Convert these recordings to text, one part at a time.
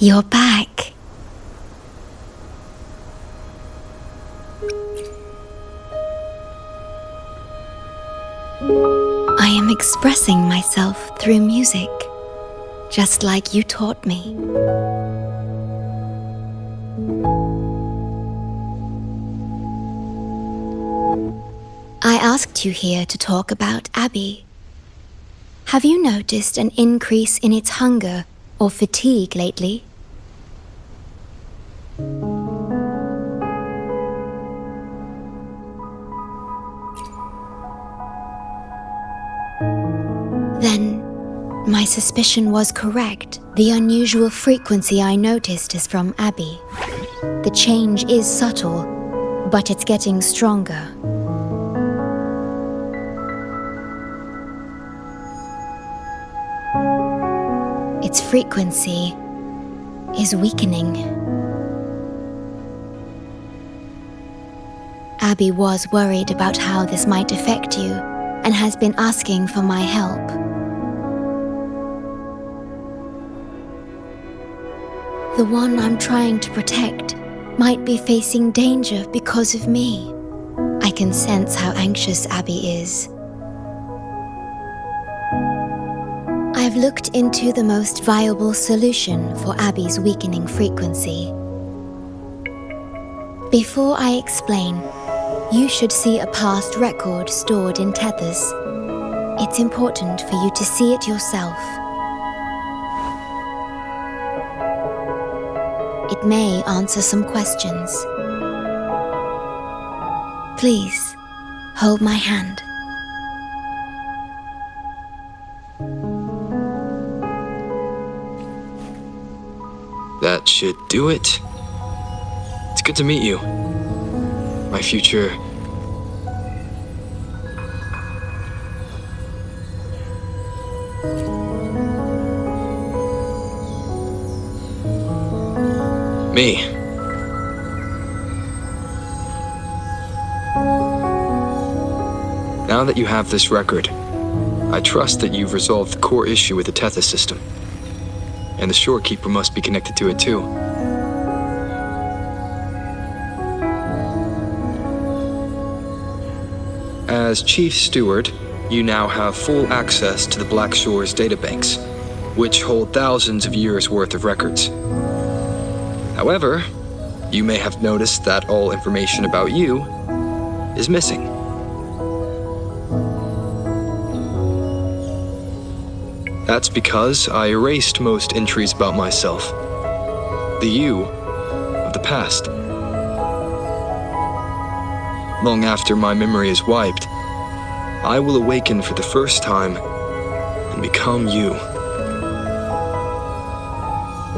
You're back. I am expressing myself through music, just like you taught me. I asked you here to talk about Abby. Have you noticed an increase in its hunger or fatigue lately? Then, my suspicion was correct. The unusual frequency I noticed is from Abby. The change is subtle, but it's getting stronger. Its frequency is weakening. Abby was worried about how this might affect you and has been asking for my help. The one I'm trying to protect might be facing danger because of me. I can sense how anxious Abby is. I've looked into the most viable solution for Abby's weakening frequency. Before I explain, you should see a past record stored in tethers. It's important for you to see it yourself. It may answer some questions. Please, hold my hand. That should do it. It's good to meet you. My future... me. Now that you have this record, I trust that you've resolved the core issue with the Tethys system. And the Shorekeeper must be connected to it too. As Chief Steward, you now have full access to the Black Shore's databanks, which hold thousands of years' worth of records. However, you may have noticed that all information about you is missing. That's because I erased most entries about myself. The you of the past. Long after my memory is wiped, I will awaken for the first time and become you.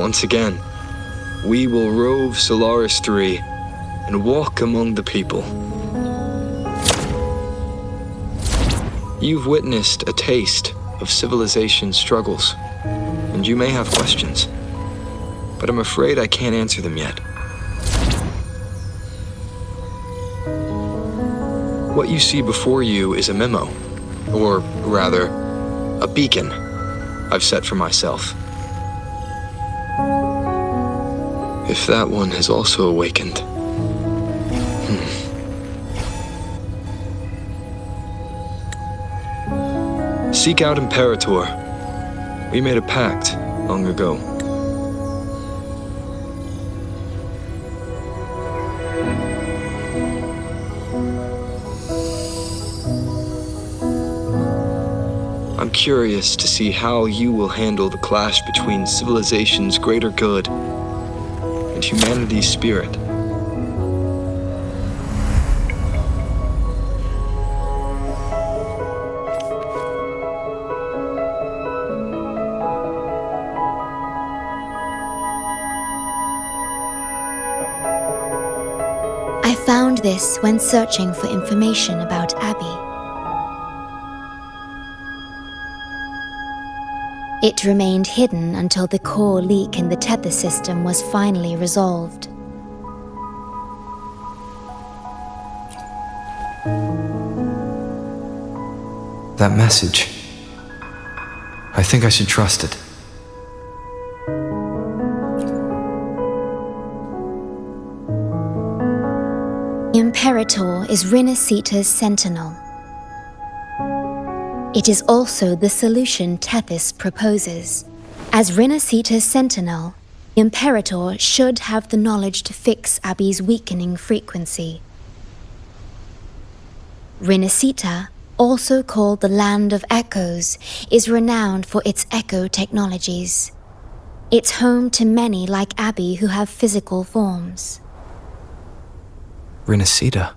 Once again, we will rove Solaris 3 and walk among the people. You've witnessed a taste of civilization's struggles, and you may have questions, but I'm afraid I can't answer them yet. What you see before you is a memo, or rather, a beacon I've set for myself. If that one has also awakened. Seek out Imperator. We made a pact long ago. I'm curious to see how you will handle the clash between civilization's greater good and humanity's spirit. I found this when searching for information about Abby. It remained hidden until the core leak in the tether system was finally resolved. That message. I think I should trust it. Imperator is Rinasita's sentinel. It is also the solution Tethys proposes. As Rinasita's sentinel, Imperator should have the knowledge to fix Abby's weakening frequency. Rinasita, also called the Land of Echoes, is renowned for its echo technologies. It's home to many like Abby who have physical forms. Rinasita.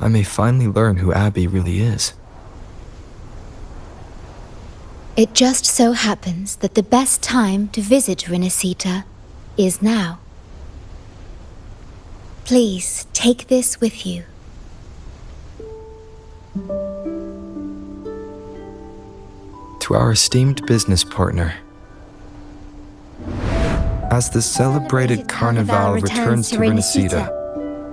I may finally learn who Abby really is. It just so happens that the best time to visit Rinasita is now. Please take this with you. To our esteemed business partner. As the celebrated Carnival returns to Rinasita,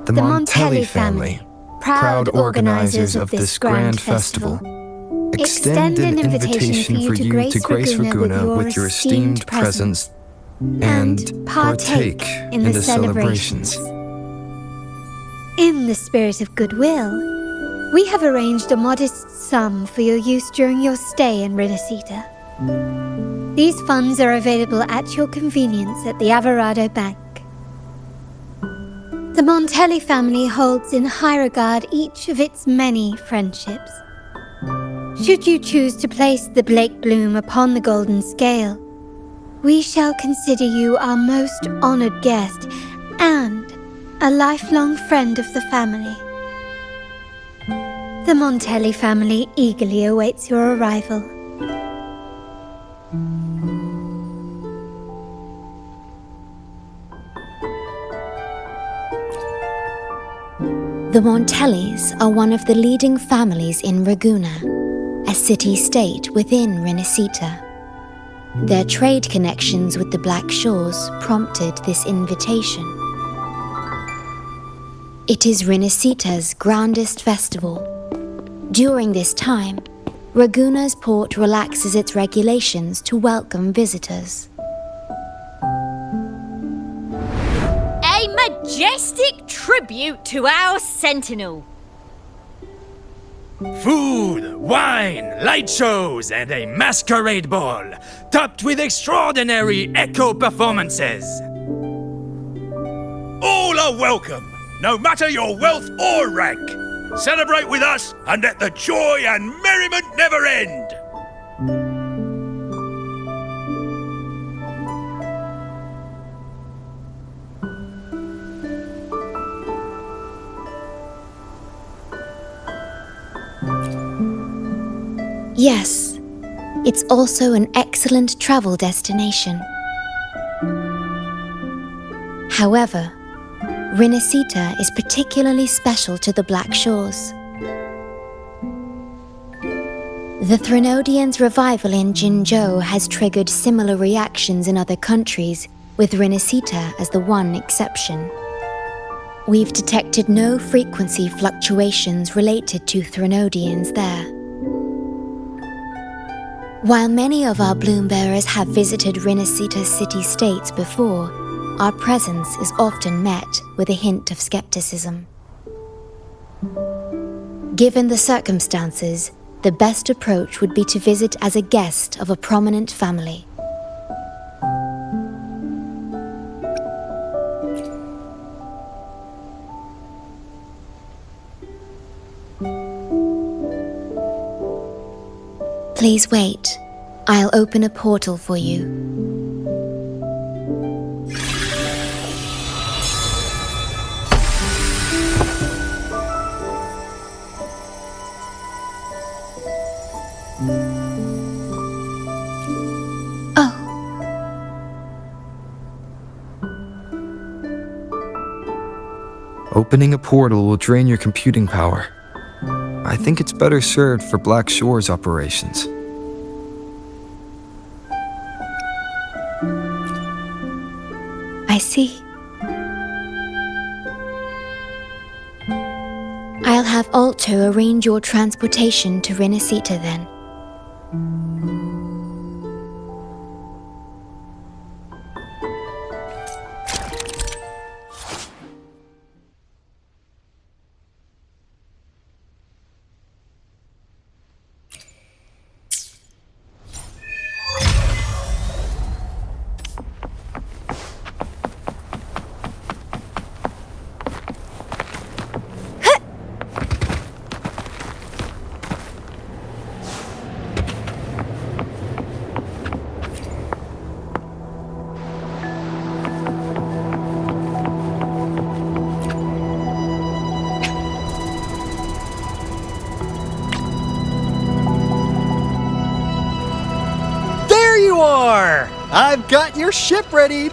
the Montelli family, proud organizers of this grand festival, extend an invitation for you to grace Ragunna with your esteemed presence and partake in the celebrations. In the spirit of goodwill, we have arranged a modest sum for your use during your stay in Rinasita. These funds are available at your convenience at the Averado Bank. The Montelli family holds in high regard each of its many friendships. Should you choose to place the Blake Bloom upon the golden scale, we shall consider you our most honored guest and a lifelong friend of the family. The Montelli family eagerly awaits your arrival. The Montellis are one of the leading families in Ragunna, a city-state within Rinasita. Their trade connections with the Black Shores prompted this invitation. It is Rinasita's grandest festival. During this time, Ragunna's port relaxes its regulations to welcome visitors. A majestic tribute to our sentinel. Food, wine, light shows, and a masquerade ball, topped with extraordinary echo performances. All are welcome, no matter your wealth or rank. Celebrate with us and let the joy and merriment never end. Yes, it's also an excellent travel destination. However, Rinasita is particularly special to the Black Shores. The Threnodians' revival in Jinzhou has triggered similar reactions in other countries, with Rinasita as the one exception. We've detected no frequency fluctuations related to Threnodians there. While many of our bloom-bearers have visited Rinasita city-states before, our presence is often met with a hint of skepticism. Given the circumstances, the best approach would be to visit as a guest of a prominent family. Please wait. I'll open a portal for you. Opening a portal will drain your computing power. I think it's better served for Black Shores operations. I see. I'll have Alto arrange your transportation to Rinasita then. I've got your ship ready!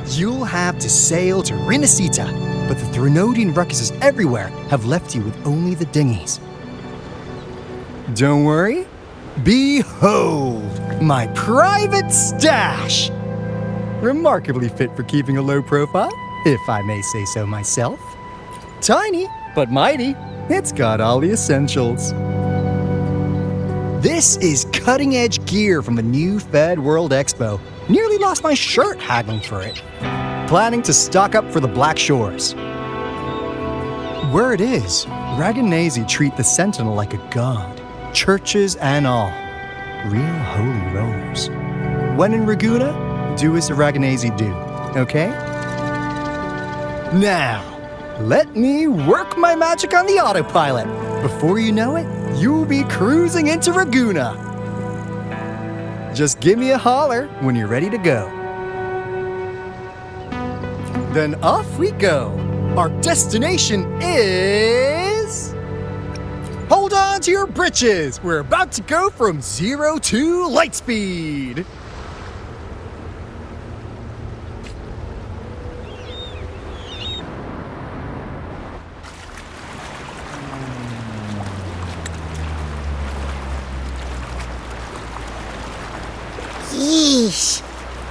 You'll have to sail to Rinasita, but the Threnodian ruckuses everywhere have left you with only the dinghies. Don't worry. Behold, my private stash! Remarkably fit for keeping a low profile, if I may say so myself. Tiny, but mighty. It's got all the essentials. This is cutting-edge gear from the new Fed World Expo. Nearly lost my shirt haggling for it. Planning to stock up for the Black Shores. Word is, Raganese treat the Sentinel like a god. Churches and all. Real holy rollers. When in Ragusa, do as the Raganese do, okay? Now, let me work my magic on the autopilot. Before you know it, you'll be cruising into Ragusa. Just give me a holler when you're ready to go. Then off we go. Our destination is... Hold on to your britches. We're about to go from 0 to light speed. Yeesh,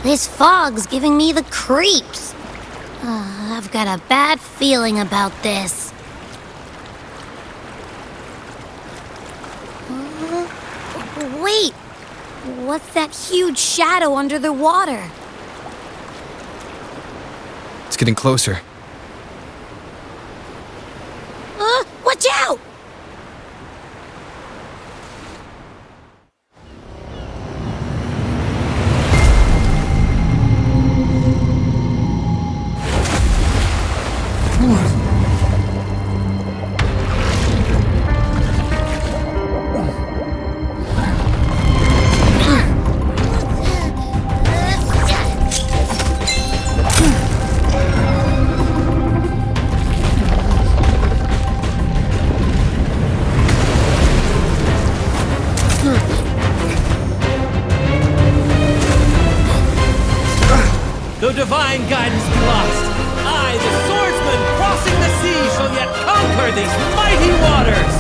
this fog's giving me the creeps. I've got a bad feeling about this. Wait, what's that huge shadow under the water? It's getting closer. Watch out! Though divine guidance be lost, I, the swordsman crossing the sea, shall yet conquer these mighty waters!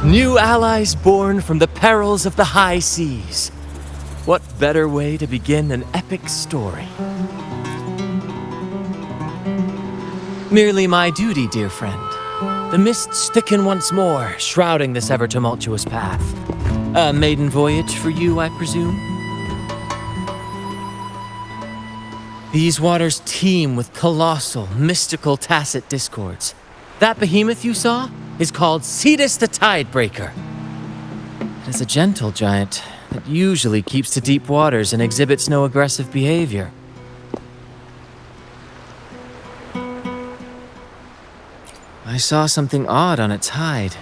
New allies born from the perils of the high seas. What better way to begin an epic story? Merely my duty, dear friend. The mists thicken once more, shrouding this ever-tumultuous path. A maiden voyage for you, I presume? These waters teem with colossal, mystical, tacit discords. That behemoth you saw is called Cetus the Tidebreaker. It is a gentle giant that usually keeps to deep waters and exhibits no aggressive behavior. I saw something odd on its hide.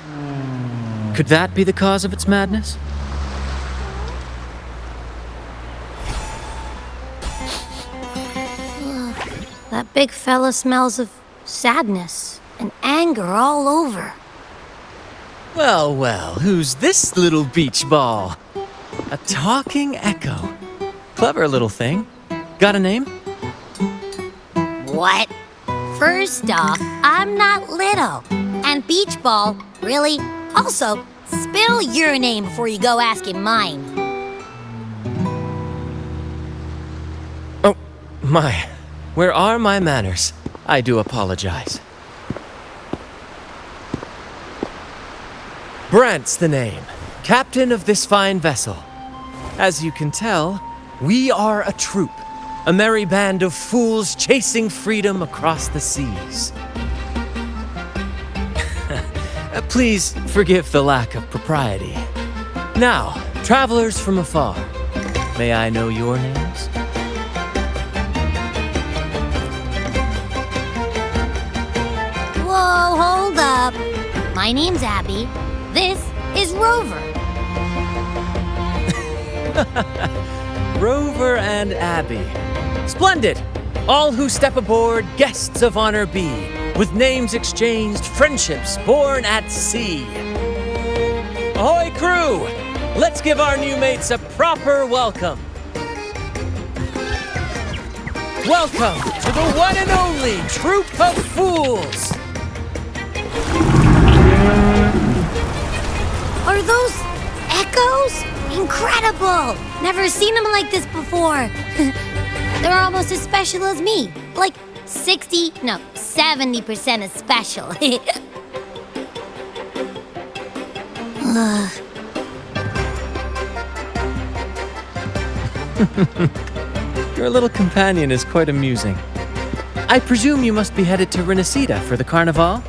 Could that be the cause of its madness? That big fella smells of sadness and anger all over. Well, well, who's this little beach ball? A talking echo. Clever little thing. Got a name? What? First off, I'm not little. And beach ball, really? Also, spill your name before you go asking mine. Oh, my. Where are my manners? I do apologize. Brant's the name. captain of this fine vessel. As you can tell, we are a troop, a merry band of fools chasing freedom across the seas. Please forgive the lack of propriety. Now, travelers from afar, may I know your names? Whoa, hold up. My name's Abby. This is Rover. Rover and Abby. Splendid! All who step aboard, guests of honor be, with names exchanged, friendships born at sea. Ahoy, crew! Let's give our new mates a proper welcome. Welcome to the one and only Troop of Fools! Are those echoes? Incredible! Never seen them like this before. They're almost as special as me. Like 70% as special. Your little companion is quite amusing. I presume you must be headed to Rinasita for the carnival?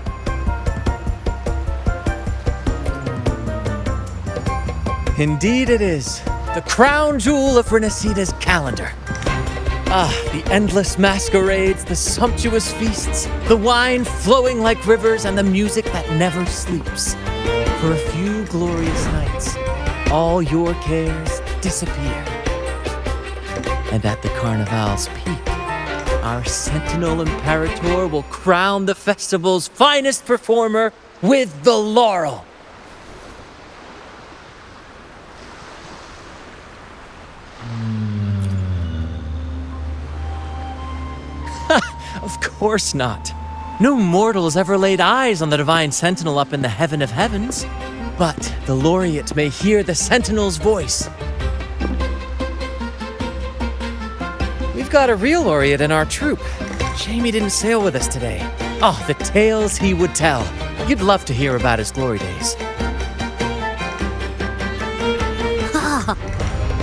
Indeed it is. The crown jewel of Rinasita's calendar. Ah, the endless masquerades, the sumptuous feasts, the wine flowing like rivers, and the music that never sleeps. For a few glorious nights, all your cares disappear. And at the Carnival's peak, our Sentinel Imperator will crown the festival's finest performer with the laurel. Of course not. No mortal has ever laid eyes on the Divine Sentinel up in the heaven of heavens. But the laureate may hear the Sentinel's voice. We've got a real laureate in our troop. Shame he didn't sail with us today. Oh, the tales he would tell. You'd love to hear about his glory days.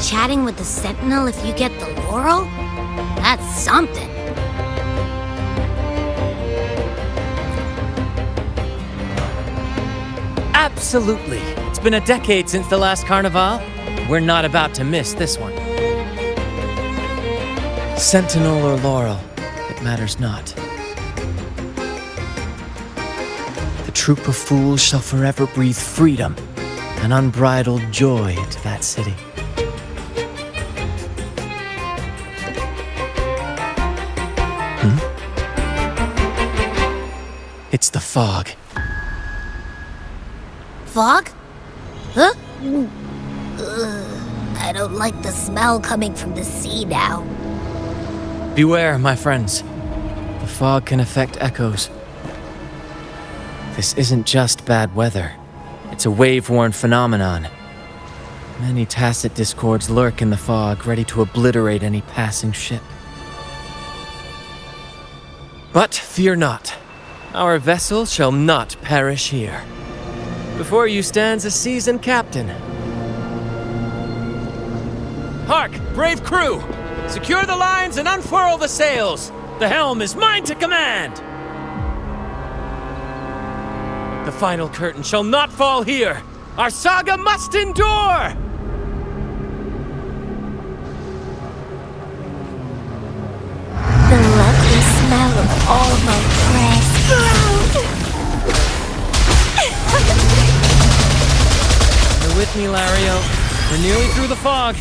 Chatting with the Sentinel if you get the laurel? That's something. Absolutely. It's been a decade since the last carnival. We're not about to miss this one. Sentinel or laurel, it matters not. The troop of fools shall forever breathe freedom and unbridled joy into that city. It's the fog. Fog? Huh? I don't like the smell coming from the sea now. Beware, my friends. The fog can affect echoes. This isn't just bad weather. It's a wave-worn phenomenon. Many tacit discords lurk in the fog, ready to obliterate any passing ship. But fear not. Our vessel shall not perish here. Before you stands a seasoned captain. Hark, brave crew! Secure the lines and unfurl the sails! The helm is mine to command! The final curtain shall not fall here! Our saga must endure! The lovely smell of all my pressed ground. You're with me, Lario. We're nearly through the fog.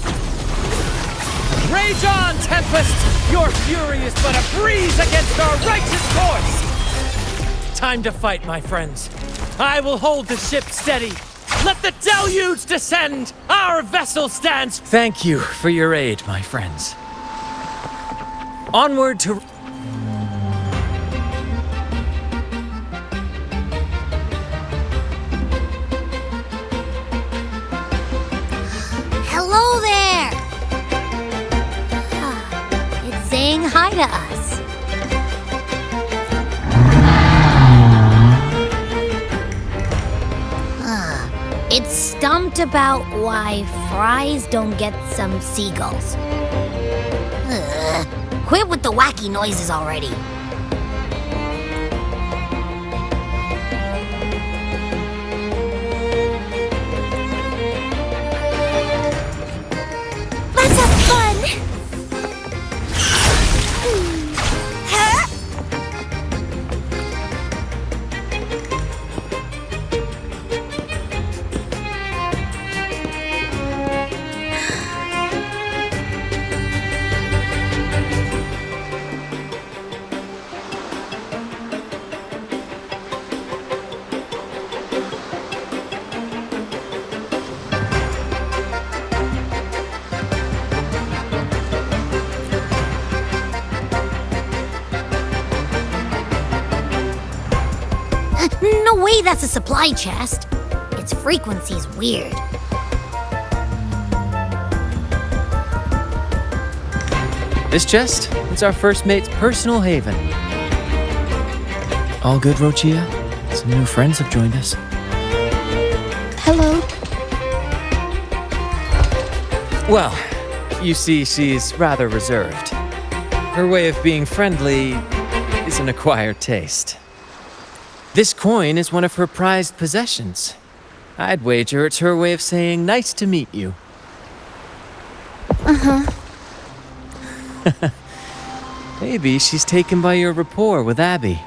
Rage on, Tempest! Your fury is but a breeze against our righteous course! Time to fight, my friends. I will hold the ship steady. Let the deluge descend! Our vessel stands... Thank you for your aid, my friends. Onward to... Hello there! It's saying hi to us. It's stumped rant about why fries don't get some seagulls. Ugh. Quit with the wacky noises already. Let's have fun! Huh? No way that's a supply chest. Its frequency's weird. This chest is our first mate's personal haven. All good, Rochia? Some new friends have joined us. Hello. Well, you see, she's rather reserved. Her way of being friendly is an acquired taste. This coin is one of her prized possessions. I'd wager it's her way of saying nice to meet you. Maybe she's taken by your rapport with Abby.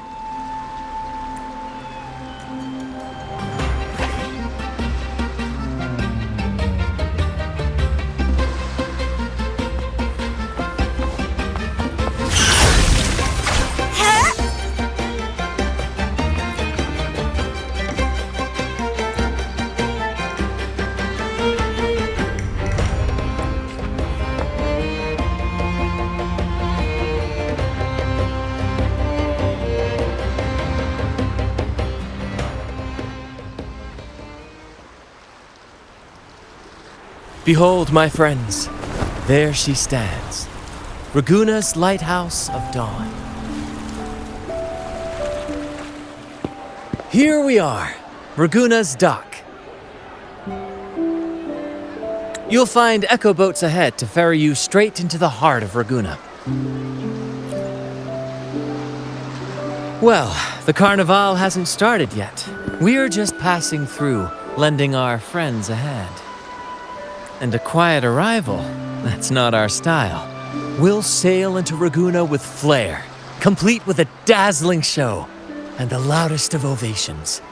Behold, my friends, there she stands, Raguna's lighthouse of dawn. Here we are, Raguna's dock. You'll find echo boats ahead to ferry you straight into the heart of Raguna. Well, the Carnival hasn't started yet. We're just passing through, lending our friends a hand. And a quiet arrival, that's not our style. We'll sail into Raguna with flair, complete with a dazzling show and the loudest of ovations.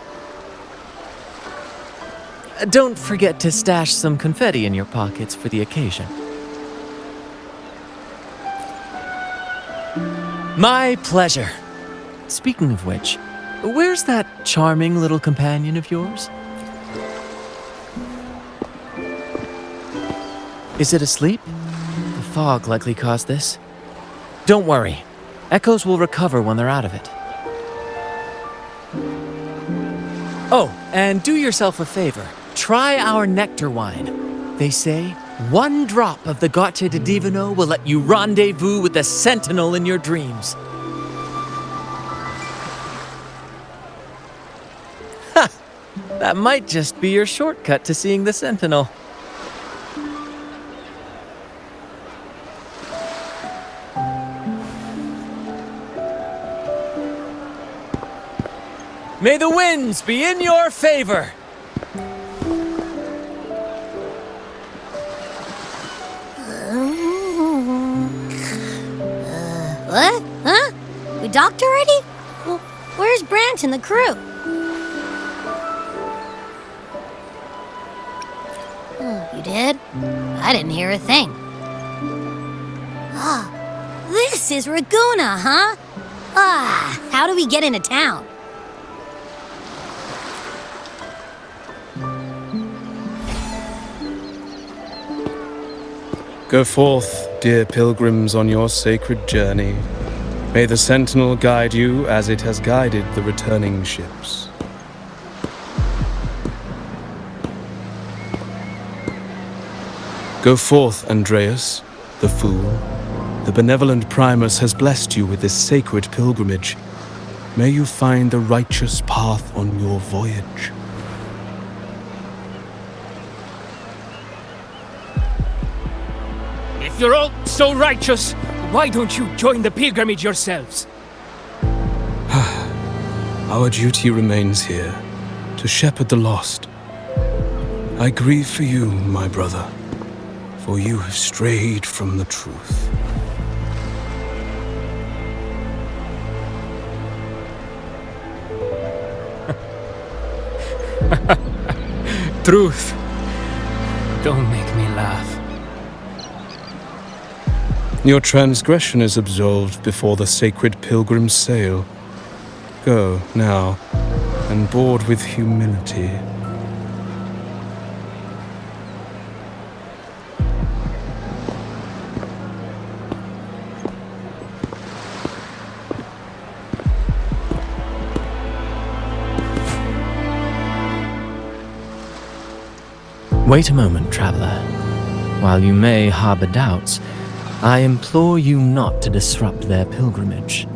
Don't forget to stash some confetti in your pockets for the occasion. My pleasure. Speaking of which, where's that charming little companion of yours? Is it asleep? The fog likely caused this. Don't worry. Echoes will recover when they're out of it. Oh, and do yourself a favor. Try our nectar wine. They say one drop of the Gocce di Divino will let you rendezvous with the Sentinel in your dreams. Ha! That might just be your shortcut to seeing the Sentinel. May the winds be in your favor! What? Huh? We docked already? Well, where's Brant and the crew? Oh, you did? I didn't hear a thing. Ah, this is Raguna, huh? Ah, how do we get into town? Go forth, dear pilgrims, on your sacred journey. May the Sentinel guide you as it has guided the returning ships. Go forth, Andreas, the fool. The benevolent Primus has blessed you with this sacred pilgrimage. May you find the righteous path on your voyage. If you're all so righteous, why don't you join the pilgrimage yourselves? Our duty remains here, to shepherd the lost. I grieve for you, my brother, for you have strayed from the truth. Truth. Don't make me laugh. Your transgression is absolved before the sacred pilgrim's sail. Go, now, and board with humility. Wait a moment, traveler. While you may harbor doubts, I implore you not to disrupt their pilgrimage.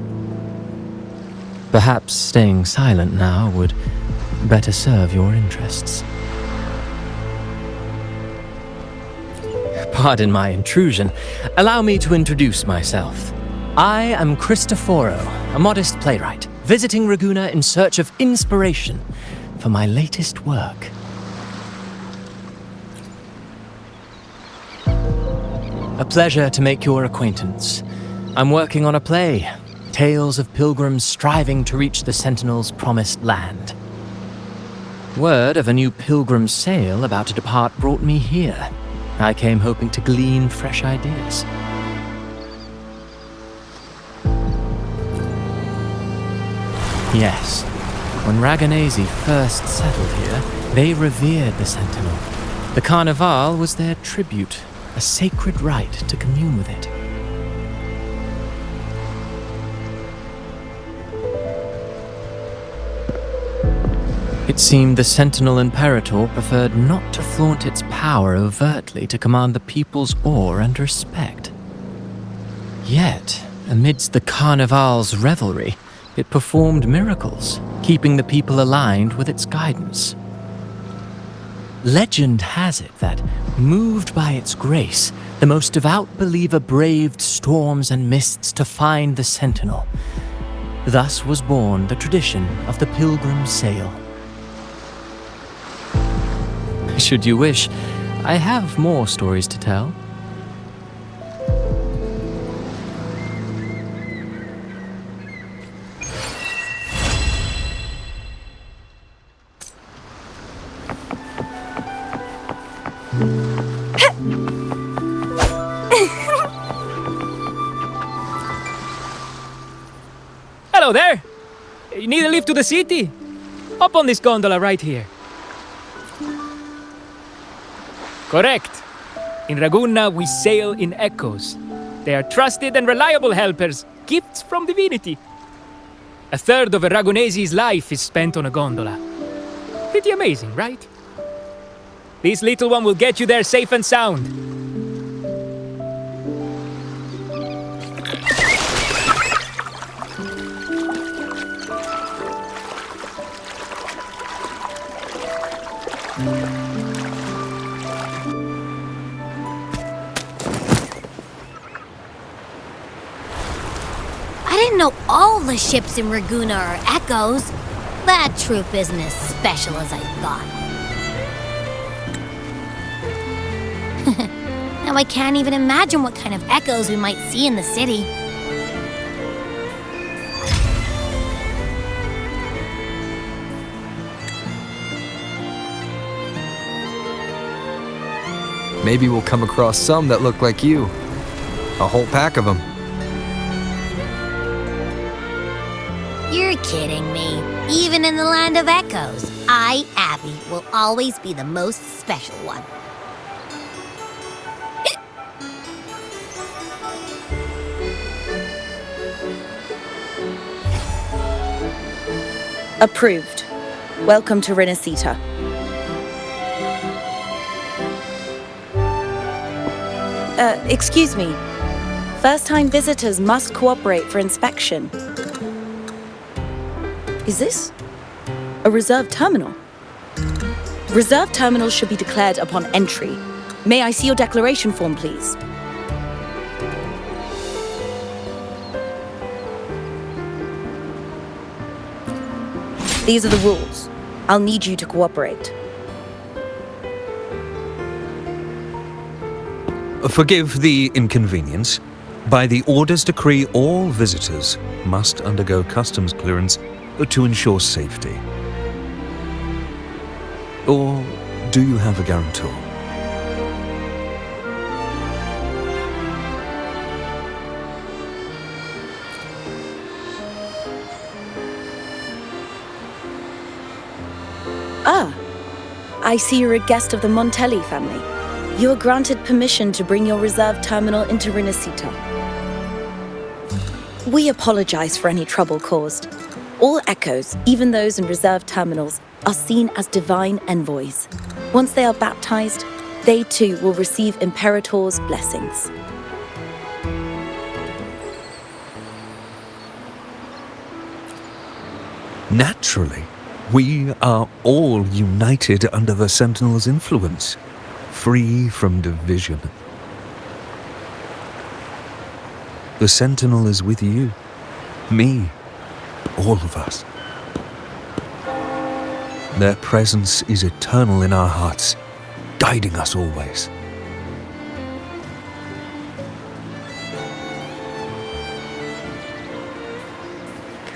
Perhaps staying silent now would better serve your interests. Pardon my intrusion. Allow me to introduce myself. I am Cristoforo, a modest playwright, visiting Ragunna in search of inspiration for my latest work. A pleasure to make your acquaintance. I'm working on a play, tales of pilgrims striving to reach the Sentinel's promised land. Word of a new pilgrim sail about to depart brought me here. I came hoping to glean fresh ideas. Yes, when Ragunasi first settled here, they revered the Sentinel. The Carnival was their tribute, a sacred right to commune with it. It seemed the Sentinel Imperator preferred not to flaunt its power overtly to command the people's awe and respect. Yet, amidst the Carnival's revelry, it performed miracles, keeping the people aligned with its guidance. Legend has it that, moved by its grace, the most devout believer braved storms and mists to find the Sentinel. Thus was born the tradition of the pilgrim sail. Should you wish, I have more stories to tell. Hello there! You need a lift to the city? Hop on this gondola right here. Correct. In Ragunna, we sail in echoes. They are trusted and reliable helpers, gifts from divinity. A third of a Ragunesi's life is spent on a gondola. Pretty amazing, right? This little one will get you there safe and sound. I didn't know all the ships in Ragunna are echoes. That troop isn't as special as I thought. Now I can't even imagine what kind of echoes we might see in the city. Maybe we'll come across some that look like you. A whole pack of them. You're kidding me. Even in the land of echoes, I, Abby, will always be the most special one. Approved. Welcome to Rinasita. Excuse me. First-time visitors must cooperate for inspection. Is this a reserved terminal? Reserved terminals should be declared upon entry. May I see your declaration form, please? These are the rules. I'll need you to cooperate. Forgive the inconvenience. By the Order's decree, all visitors must undergo customs clearance to ensure safety. Or do you have a guarantor? Ah, I see you're a guest of the Montelli family. You are granted permission to bring your reserve terminal into Rinasita. We apologize for any trouble caused. All echoes, even those in reserve terminals, are seen as divine envoys. Once they are baptized, they too will receive Imperator's blessings. Naturally, we are all united under the Sentinel's influence, free from division. The Sentinel is with you, me, all of us. Their presence is eternal in our hearts, guiding us always.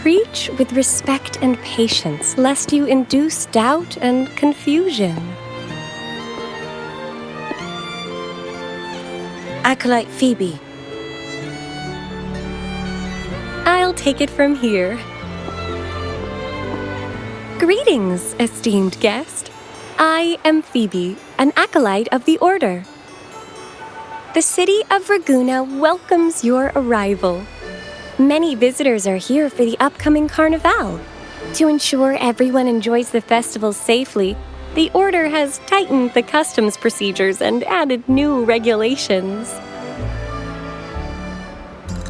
Preach with respect and patience, lest you induce doubt and confusion. Acolyte Phoebe. I'll take it from here. Greetings, esteemed guest. I am Phoebe, an acolyte of the Order. The city of Ragunna welcomes your arrival. Many visitors are here for the upcoming Carnival. To ensure everyone enjoys the festival safely, the Order has tightened the customs procedures and added new regulations.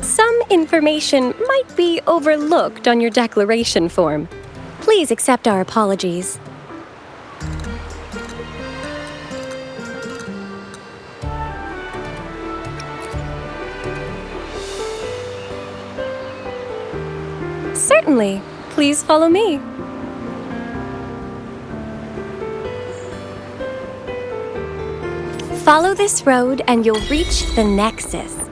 Some information might be overlooked on your declaration form. Please accept our apologies. Certainly. Please follow me. Follow this road and you'll reach the Nexus.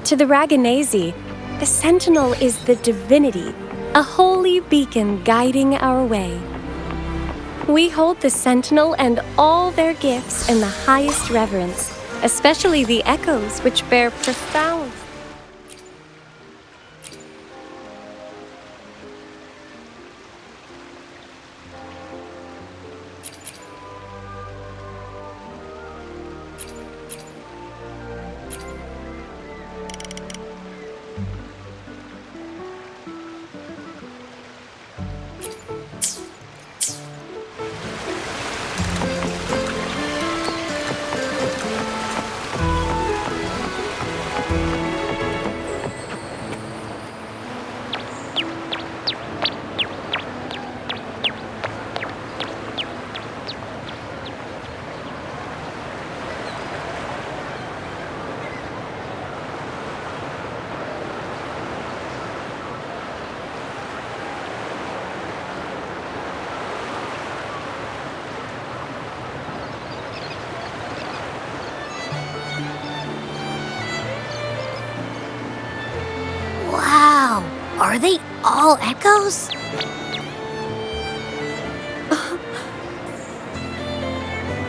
To the Ragunesi, the Sentinel is the divinity, a holy beacon guiding our way. We hold the Sentinel and all their gifts in the highest reverence, especially the echoes which bear profound... Wow! Are they all echoes?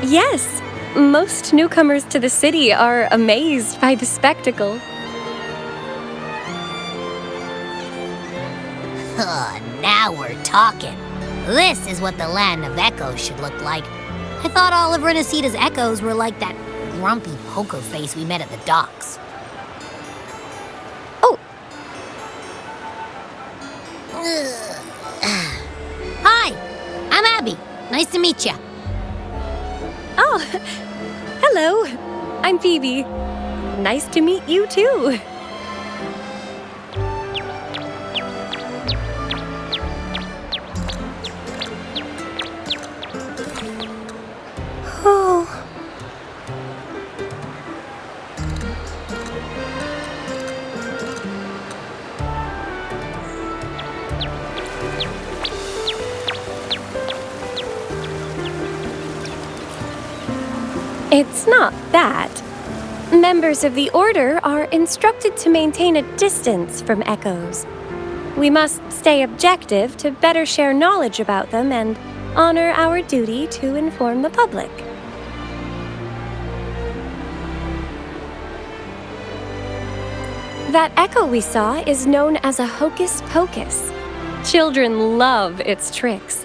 Yes, most newcomers to the city are amazed by the spectacle. Now we're talking. This is what the land of echoes should look like. I thought all of Rinasita's echoes were like that grumpy poker face we met at the docks. Oh! Hi, I'm Abby. Nice to meet you. Oh, hello. I'm Phoebe. Nice to meet you too. Oh. It's not that. Members of the Order are instructed to maintain a distance from echoes. We must stay objective to better share knowledge about them and honor our duty to inform the public. That echo we saw is known as a hocus pocus. Children love its tricks.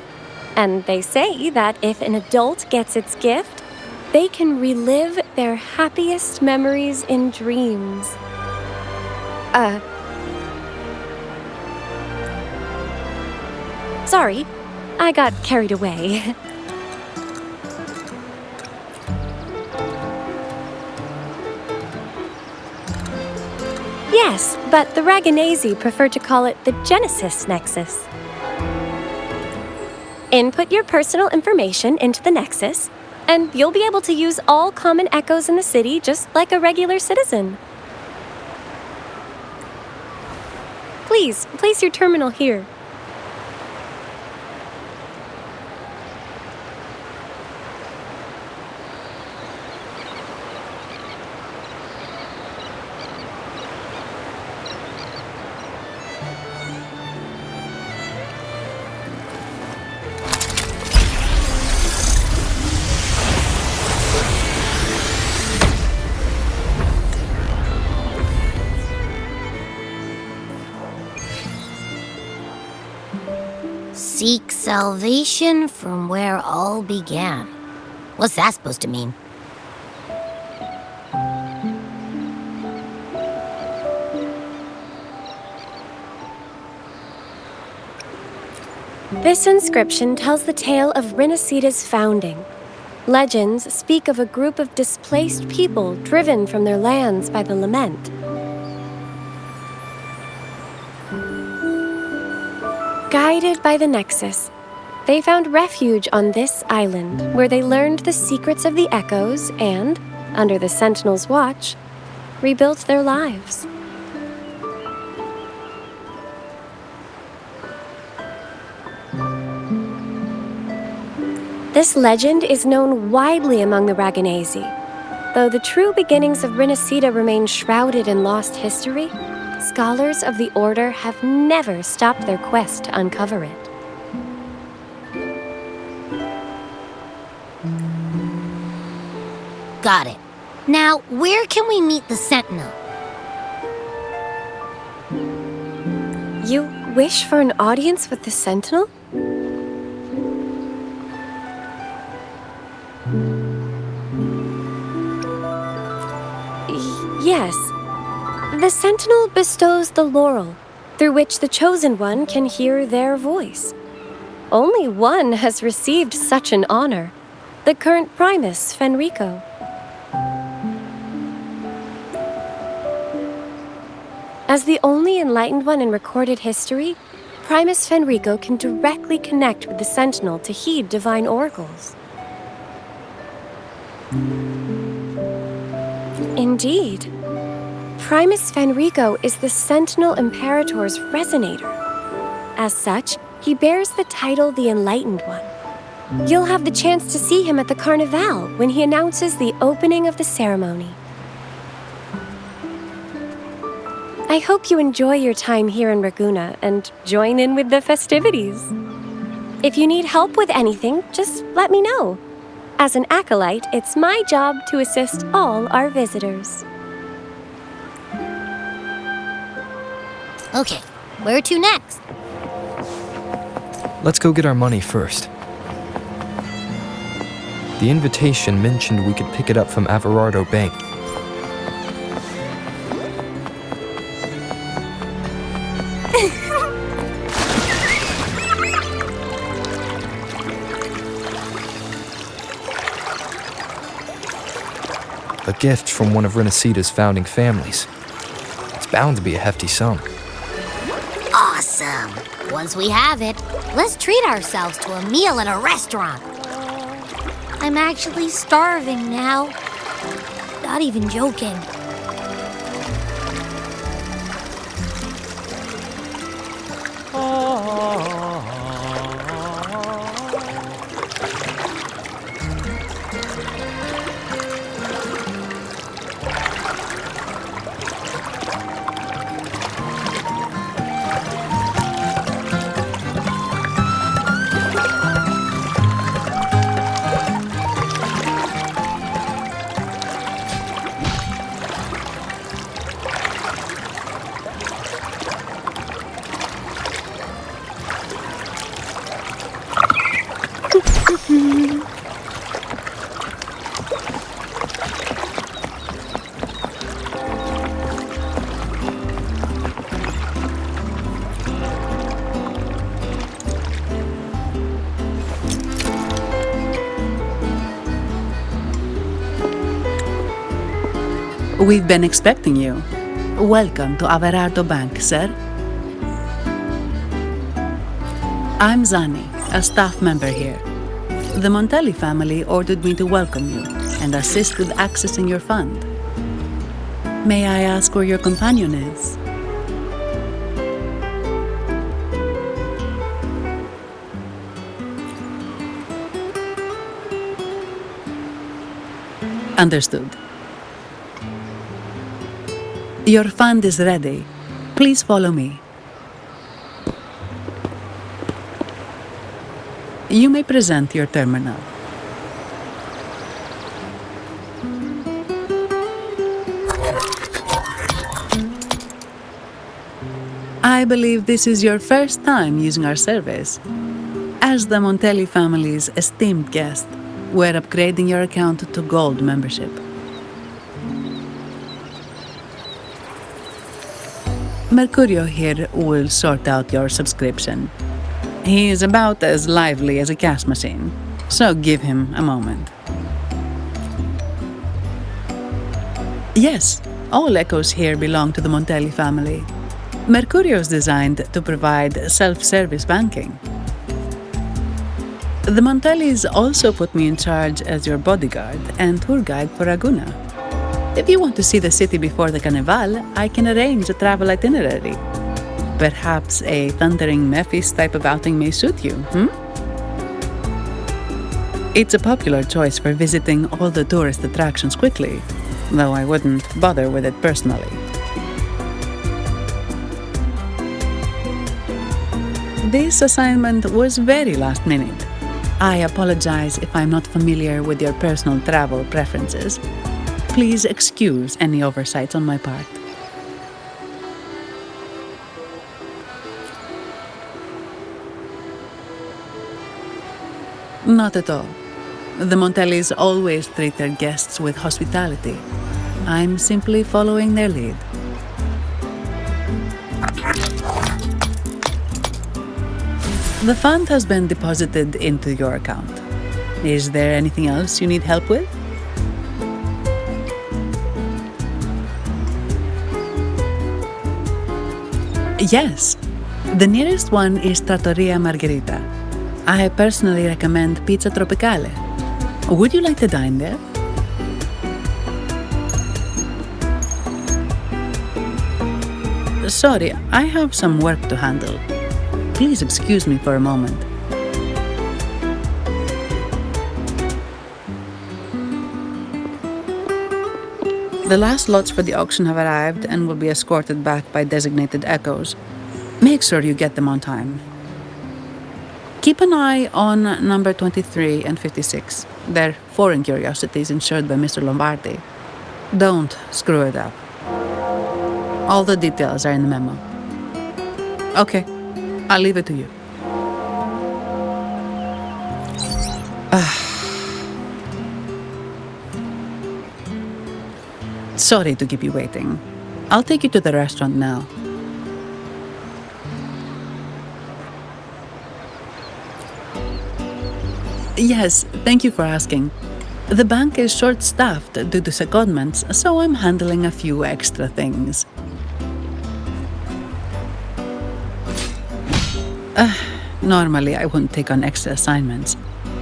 And they say that if an adult gets its gift, they can relive their happiest memories in dreams. Sorry, I got carried away. Yes, but the Raganesi prefer to call it the Genesis Nexus. Input your personal information into the Nexus, and you'll be able to use all common echoes in the city just like a regular citizen. Please, place your terminal here. Seek salvation from where all began. What's that supposed to mean? This inscription tells the tale of Rinasita's founding. Legends speak of a group of displaced people driven from their lands by the lament. Guided by the Nexus, they found refuge on this island where they learned the secrets of the echoes and, under the Sentinel's watch, rebuilt their lives. This legend is known widely among the Raganesi. Though the true beginnings of Rinasita remain shrouded in lost history, scholars of the Order have never stopped their quest to uncover it. Got it. Now, where can we meet the Sentinel? You wish for an audience with the Sentinel? Yes. The Sentinel bestows the laurel, through which the Chosen One can hear their voice. Only one has received such an honor, the current Primus, Fenrico. As the only enlightened one in recorded history, Primus Fenrico can directly connect with the Sentinel to heed divine oracles. Indeed. Primus Fenrico is the Sentinel Imperator's resonator. As such, he bears the title the Enlightened One. You'll have the chance to see him at the Carnival when he announces the opening of the ceremony. I hope you enjoy your time here in Raguna and join in with the festivities. If you need help with anything, just let me know. As an acolyte, it's my job to assist all our visitors. Okay, where to next? Let's go get our money first. The invitation mentioned we could pick it up from Averardo Bank. A gift from one of Rinasita's founding families. It's bound to be a hefty sum. Awesome! Once we have it, let's treat ourselves to a meal at a restaurant. I'm actually starving now. Not even joking. We've been expecting you. Welcome to Averardo Bank, sir. I'm Zani, a staff member here. The Montelli family ordered me to welcome you and assist with accessing your fund. May I ask where your companion is? Understood. Your fund is ready. Please follow me. You may present your terminal. I believe this is your first time using our service. As the Montelli family's esteemed guest, we're upgrading your account to Gold membership. Mercurio here will sort out your subscription. He is about as lively as a cash machine, so give him a moment. Yes, all echoes here belong to the Montelli family. Mercurio is designed to provide self-service banking. The Montellis also put me in charge as your bodyguard and tour guide for Ragusa. If you want to see the city before the Carnival, I can arrange a travel itinerary. Perhaps a thundering Memphis type of outing may suit you, It's a popular choice for visiting all the tourist attractions quickly, though I wouldn't bother with it personally. This assignment was very last minute. I apologize if I'm not familiar with your personal travel preferences. Please excuse any oversights on my part. Not at all. The Montellis always treat their guests with hospitality. I'm simply following their lead. The fund has been deposited into your account. Is there anything else you need help with? Yes. The nearest one is Trattoria Margherita. I personally recommend Pizza Tropicale. Would you like to dine there? Sorry, I have some work to handle. Please excuse me for a moment. The last lots for the auction have arrived and will be escorted back by designated echoes. Make sure you get them on time. Keep an eye on number 23 and 56. They're foreign curiosities insured by Mr. Lombardi. Don't screw it up. All the details are in the memo. Okay, I'll leave it to you. Sorry to keep you waiting. I'll take you to the restaurant now. Yes, thank you for asking. The bank is short-staffed due to secondments, so I'm handling a few extra things. Normally, I wouldn't take on extra assignments,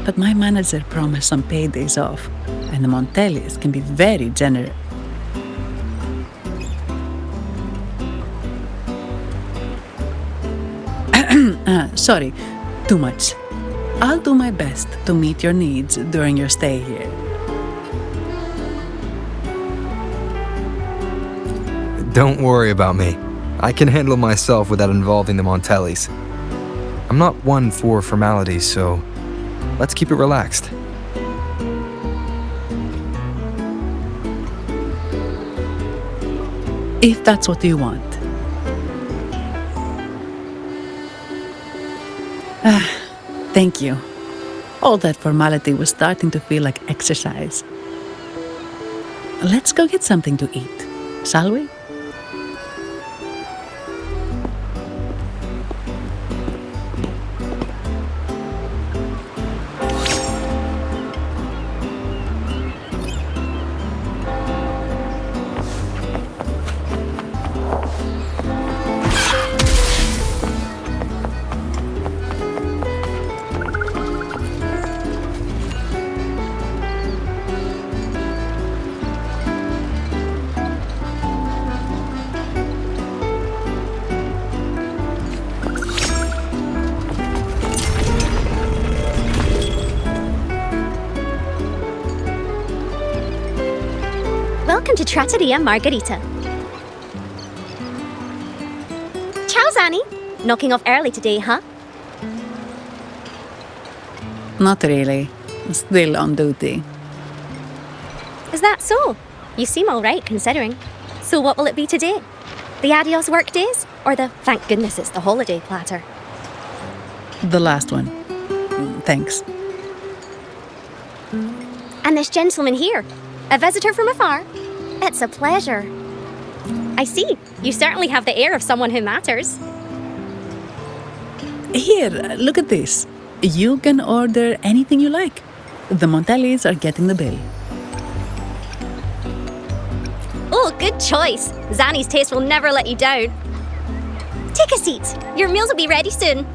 but my manager promised some paydays off, and the Montellis can be very generous. Sorry, too much. I'll do my best to meet your needs during your stay here. Don't worry about me. I can handle myself without involving the Montellis. I'm not one for formalities, so let's keep it relaxed. If that's what you want. Thank you. All that formality was starting to feel like exercise. Let's go get something to eat, shall we? Welcome to Trattoria Margherita. Ciao, Zanni. Knocking off early today, huh? Not really. Still on duty. Is that so? You seem all right, considering. So what will it be today? The adios work days? Or the thank goodness it's the holiday platter? The last one. Thanks. And this gentleman here, a visitor from afar? It's a pleasure. I see. You certainly have the air of someone who matters. Here, look at this. You can order anything you like. The Montellis are getting the bill. Oh, good choice. Zanni's taste will never let you down. Take a seat. Your meals will be ready soon.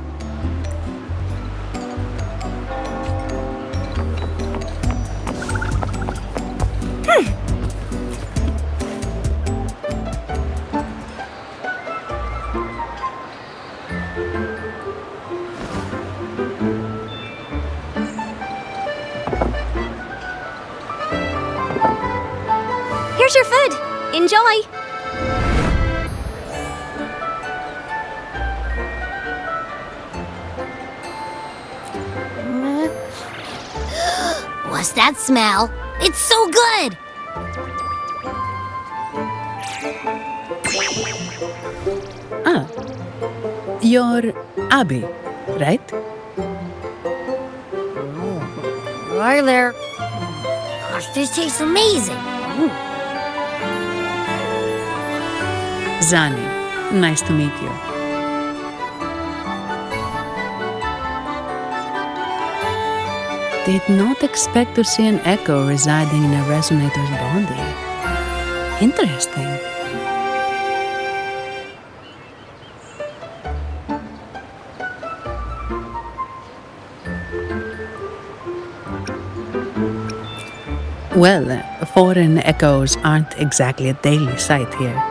Here's your food. Enjoy. What's that smell? It's so good! Ah, you're Abby, right? Hi there. Gosh, this tastes amazing. Zanni, nice to meet you. Did not expect to see an echo residing in a resonator's body. Interesting. Well, foreign echoes aren't exactly a daily sight here.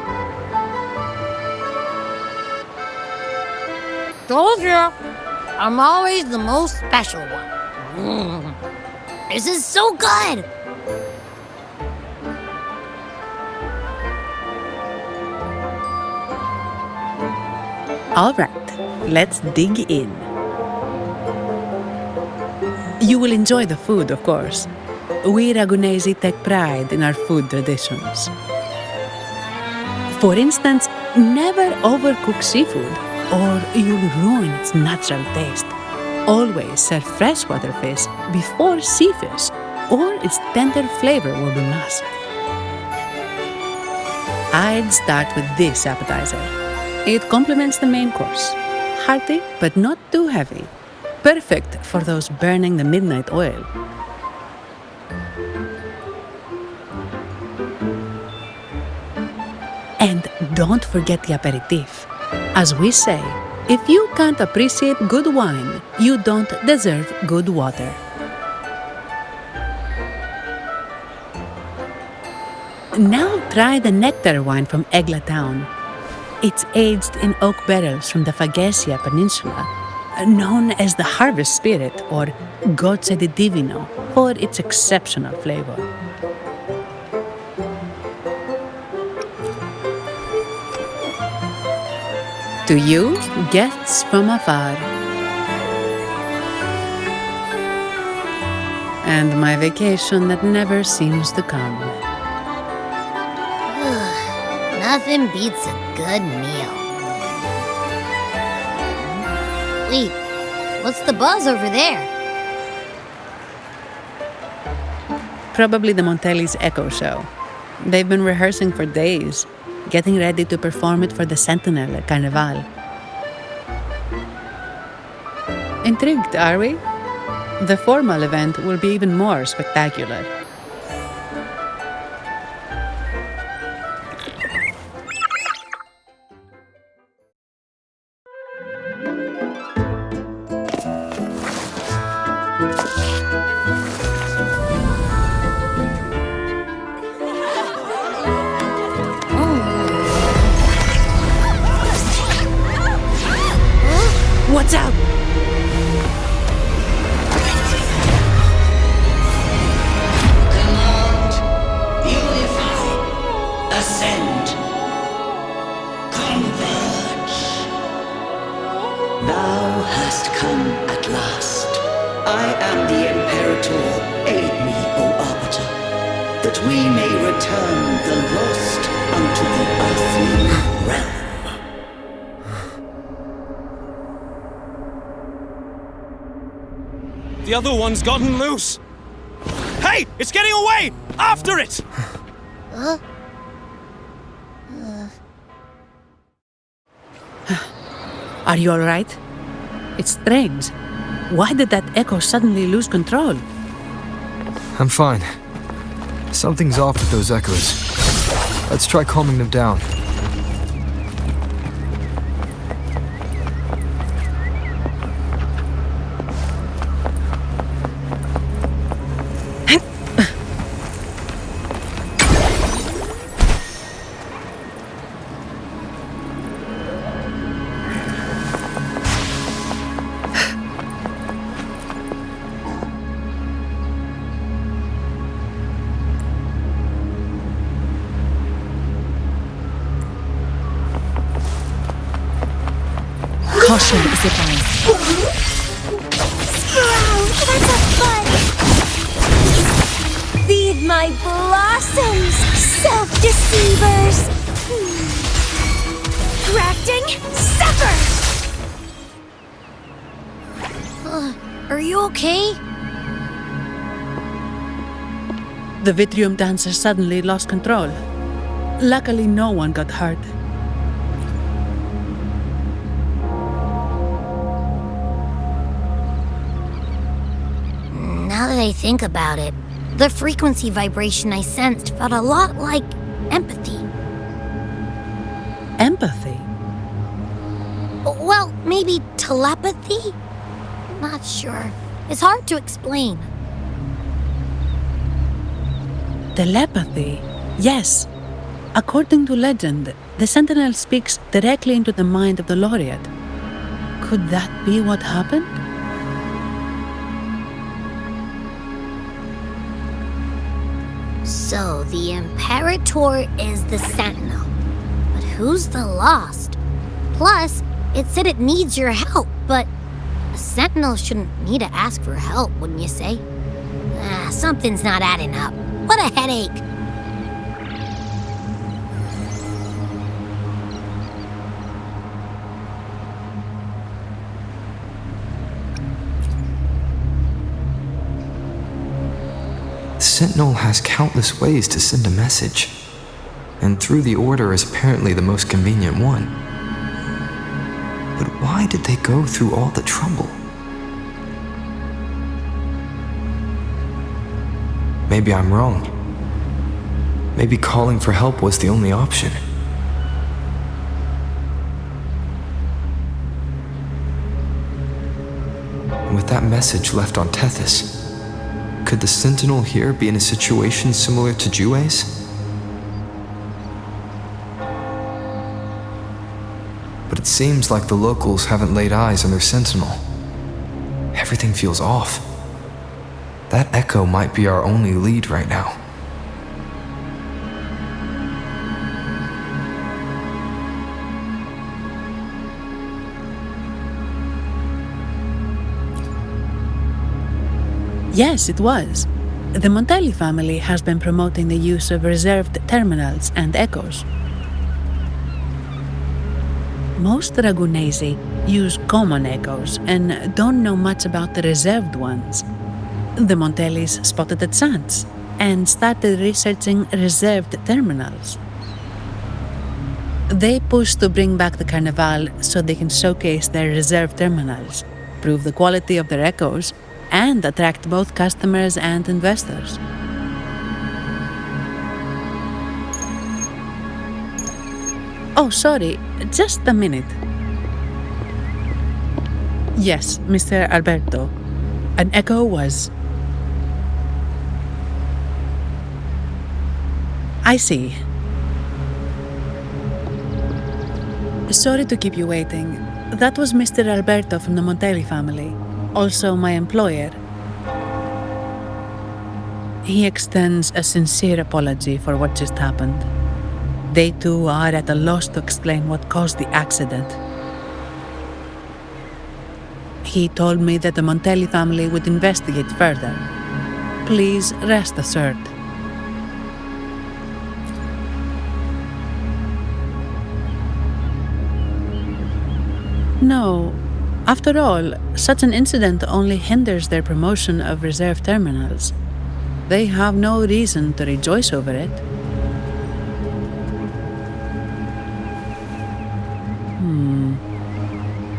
Told you, I'm always the most special one. This is so good! All right, let's dig in. You will enjoy the food, of course. We Ragunesi take pride in our food traditions. For instance, never overcook seafood, or you'll ruin its natural taste. Always serve freshwater fish before sea fish, or its tender flavor will be masked. I'd start with this appetizer. It complements the main course. Hearty, but not too heavy. Perfect for those burning the midnight oil. And don't forget the aperitif. As we say, if you can't appreciate good wine, you don't deserve good water. Now try the nectar wine from Egla town. It's aged in oak barrels from the Fagesia Peninsula, known as the Harvest Spirit or Gozze di Divino for its exceptional flavor. To you, guests from afar. And my vacation that never seems to come. Nothing beats a good meal. Wait, what's the buzz over there? Probably the Montelli's Echo Show. They've been rehearsing for days, getting ready to perform it for the Sentinel at Carnival. Intrigued, are we? The formal event will be even more spectacular. What's up? Imperator, aid me, O Arbiter, that we may return the lost unto the earthly realm. The other one's gotten loose! Hey! It's getting away! After it! Are you alright? It's strange. Why did that echo suddenly lose control? I'm fine. Something's off with those echoes. Let's try calming them down. Caution is advised. Sprout, that's a fun! Feed my blossoms, self-deceivers! Grafting, suffer! Are you okay? The Vitrium dancer suddenly lost control. Luckily, no one got hurt. Now that I think about it, the frequency vibration I sensed felt a lot like empathy. Empathy? Well, maybe telepathy? Not sure. It's hard to explain. Telepathy? Yes. According to legend, the Sentinel speaks directly into the mind of the Laureate. Could that be what happened? So, the Imperator is the Sentinel. But who's the Lost? Plus, it said it needs your help, but a Sentinel shouldn't need to ask for help, wouldn't you say? Something's not adding up. What a headache! The Sentinel has countless ways to send a message, and through the Order is apparently the most convenient one. But why did they go through all the trouble? Maybe I'm wrong. Maybe calling for help was the only option. And with that message left on Tethys, could the Sentinel here be in a situation similar to Jue's? But it seems like the locals haven't laid eyes on their Sentinel. Everything feels off. That echo might be our only lead right now. Yes, it was. The Montelli family has been promoting the use of reserved terminals and echoes. Most Ragunesi use common echoes and don't know much about the reserved ones. The Montellis spotted a chance and started researching reserved terminals. They push to bring back the Carnival so they can showcase their reserved terminals, prove the quality of their echoes, and attract both customers and investors. Oh, sorry, just a minute. Yes, Mr. Alberto. An echo was... I see. Sorry to keep you waiting. That was Mr. Alberto from the Montelli family, also my employer. He extends a sincere apology for what just happened. They too are at a loss to explain what caused the accident. He told me that the Montelli family would investigate further, Please rest assured. No, after all, such an incident only hinders their promotion of reserve terminals. They have no reason to rejoice over it.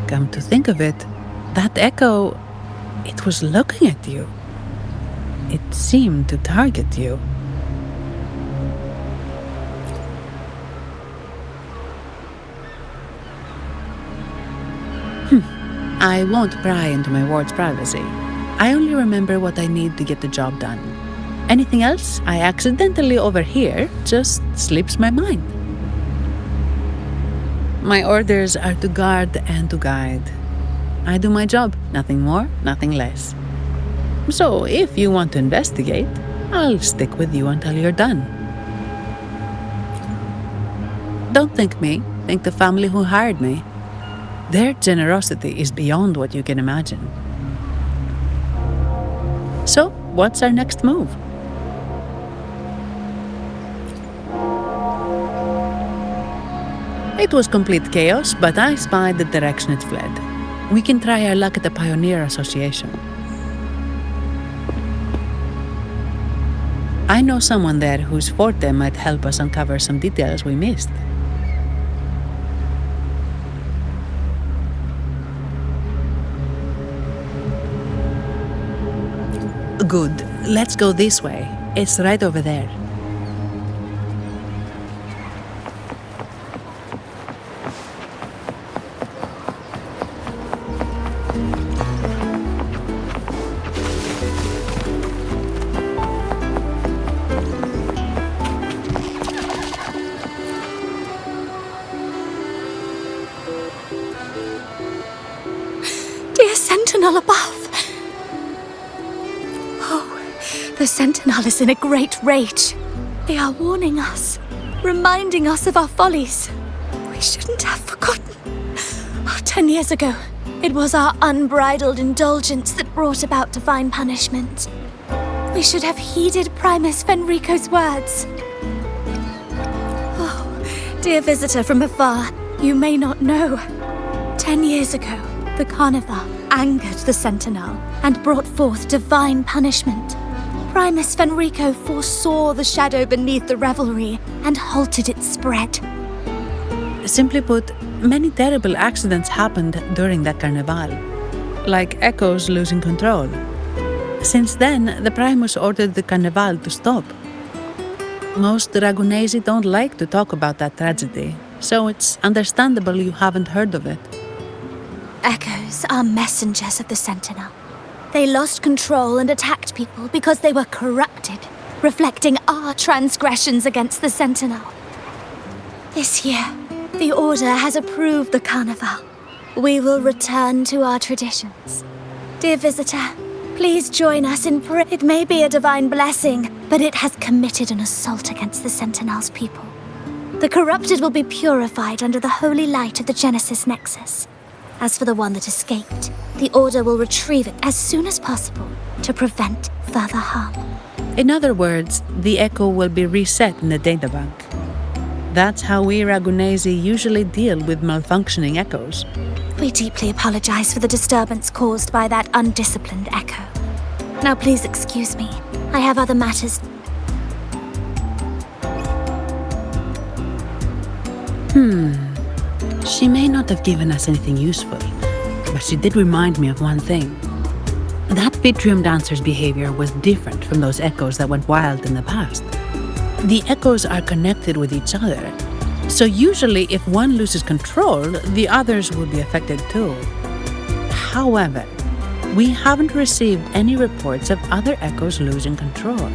Come to think of it, that echo, it was looking at you. It seemed to target you. I won't pry into my ward's privacy. I only remember what I need to get the job done. Anything else I accidentally overhear just slips my mind. My orders are to guard and to guide. I do my job, nothing more, nothing less. So if you want to investigate, I'll stick with you until you're done. Don't think me, think the family who hired me. Their generosity is beyond what you can imagine. So, what's our next move? It was complete chaos, but I spied the direction it fled. We can try our luck at the Pioneer Association. I know someone there whose forte might help us uncover some details we missed. Good. Let's go this way. It's right over there. Dear Sentinel above! The Sentinel is in a great rage. They are warning us, reminding us of our follies. We shouldn't have forgotten. 10 years ago, it was our unbridled indulgence that brought about divine punishment. We should have heeded Primus Fenrico's words. Oh, dear visitor from afar, you may not know. 10 years ago, the Carnival angered the Sentinel and brought forth divine punishment. Primus Fenrico foresaw the shadow beneath the revelry and halted its spread. Simply put, many terrible accidents happened during that carnival, like echoes losing control. Since then, the Primus ordered the carnival to stop. Most Ragunesi don't like to talk about that tragedy, so it's understandable you haven't heard of it. Echoes are messengers of the Sentinel. They lost control and attacked people because they were corrupted, reflecting our transgressions against the Sentinel. This year, the Order has approved the Carnival. We will return to our traditions. Dear visitor, please join us in prayer. It may be a divine blessing, but it has committed an assault against the Sentinel's people. The corrupted will be purified under the holy light of the Genesis Nexus. As for the one that escaped, the Order will retrieve it as soon as possible to prevent further harm. In other words, the echo will be reset in the databank. That's how we Ragunesi usually deal with malfunctioning echoes. We deeply apologize for the disturbance caused by that undisciplined echo. Now please excuse me. I have other matters. She may not have given us anything useful, but she did remind me of one thing. That Vitrium dancer's behavior was different from those echoes that went wild in the past. The echoes are connected with each other, so usually if one loses control, the others will be affected too. However, we haven't received any reports of other echoes losing control.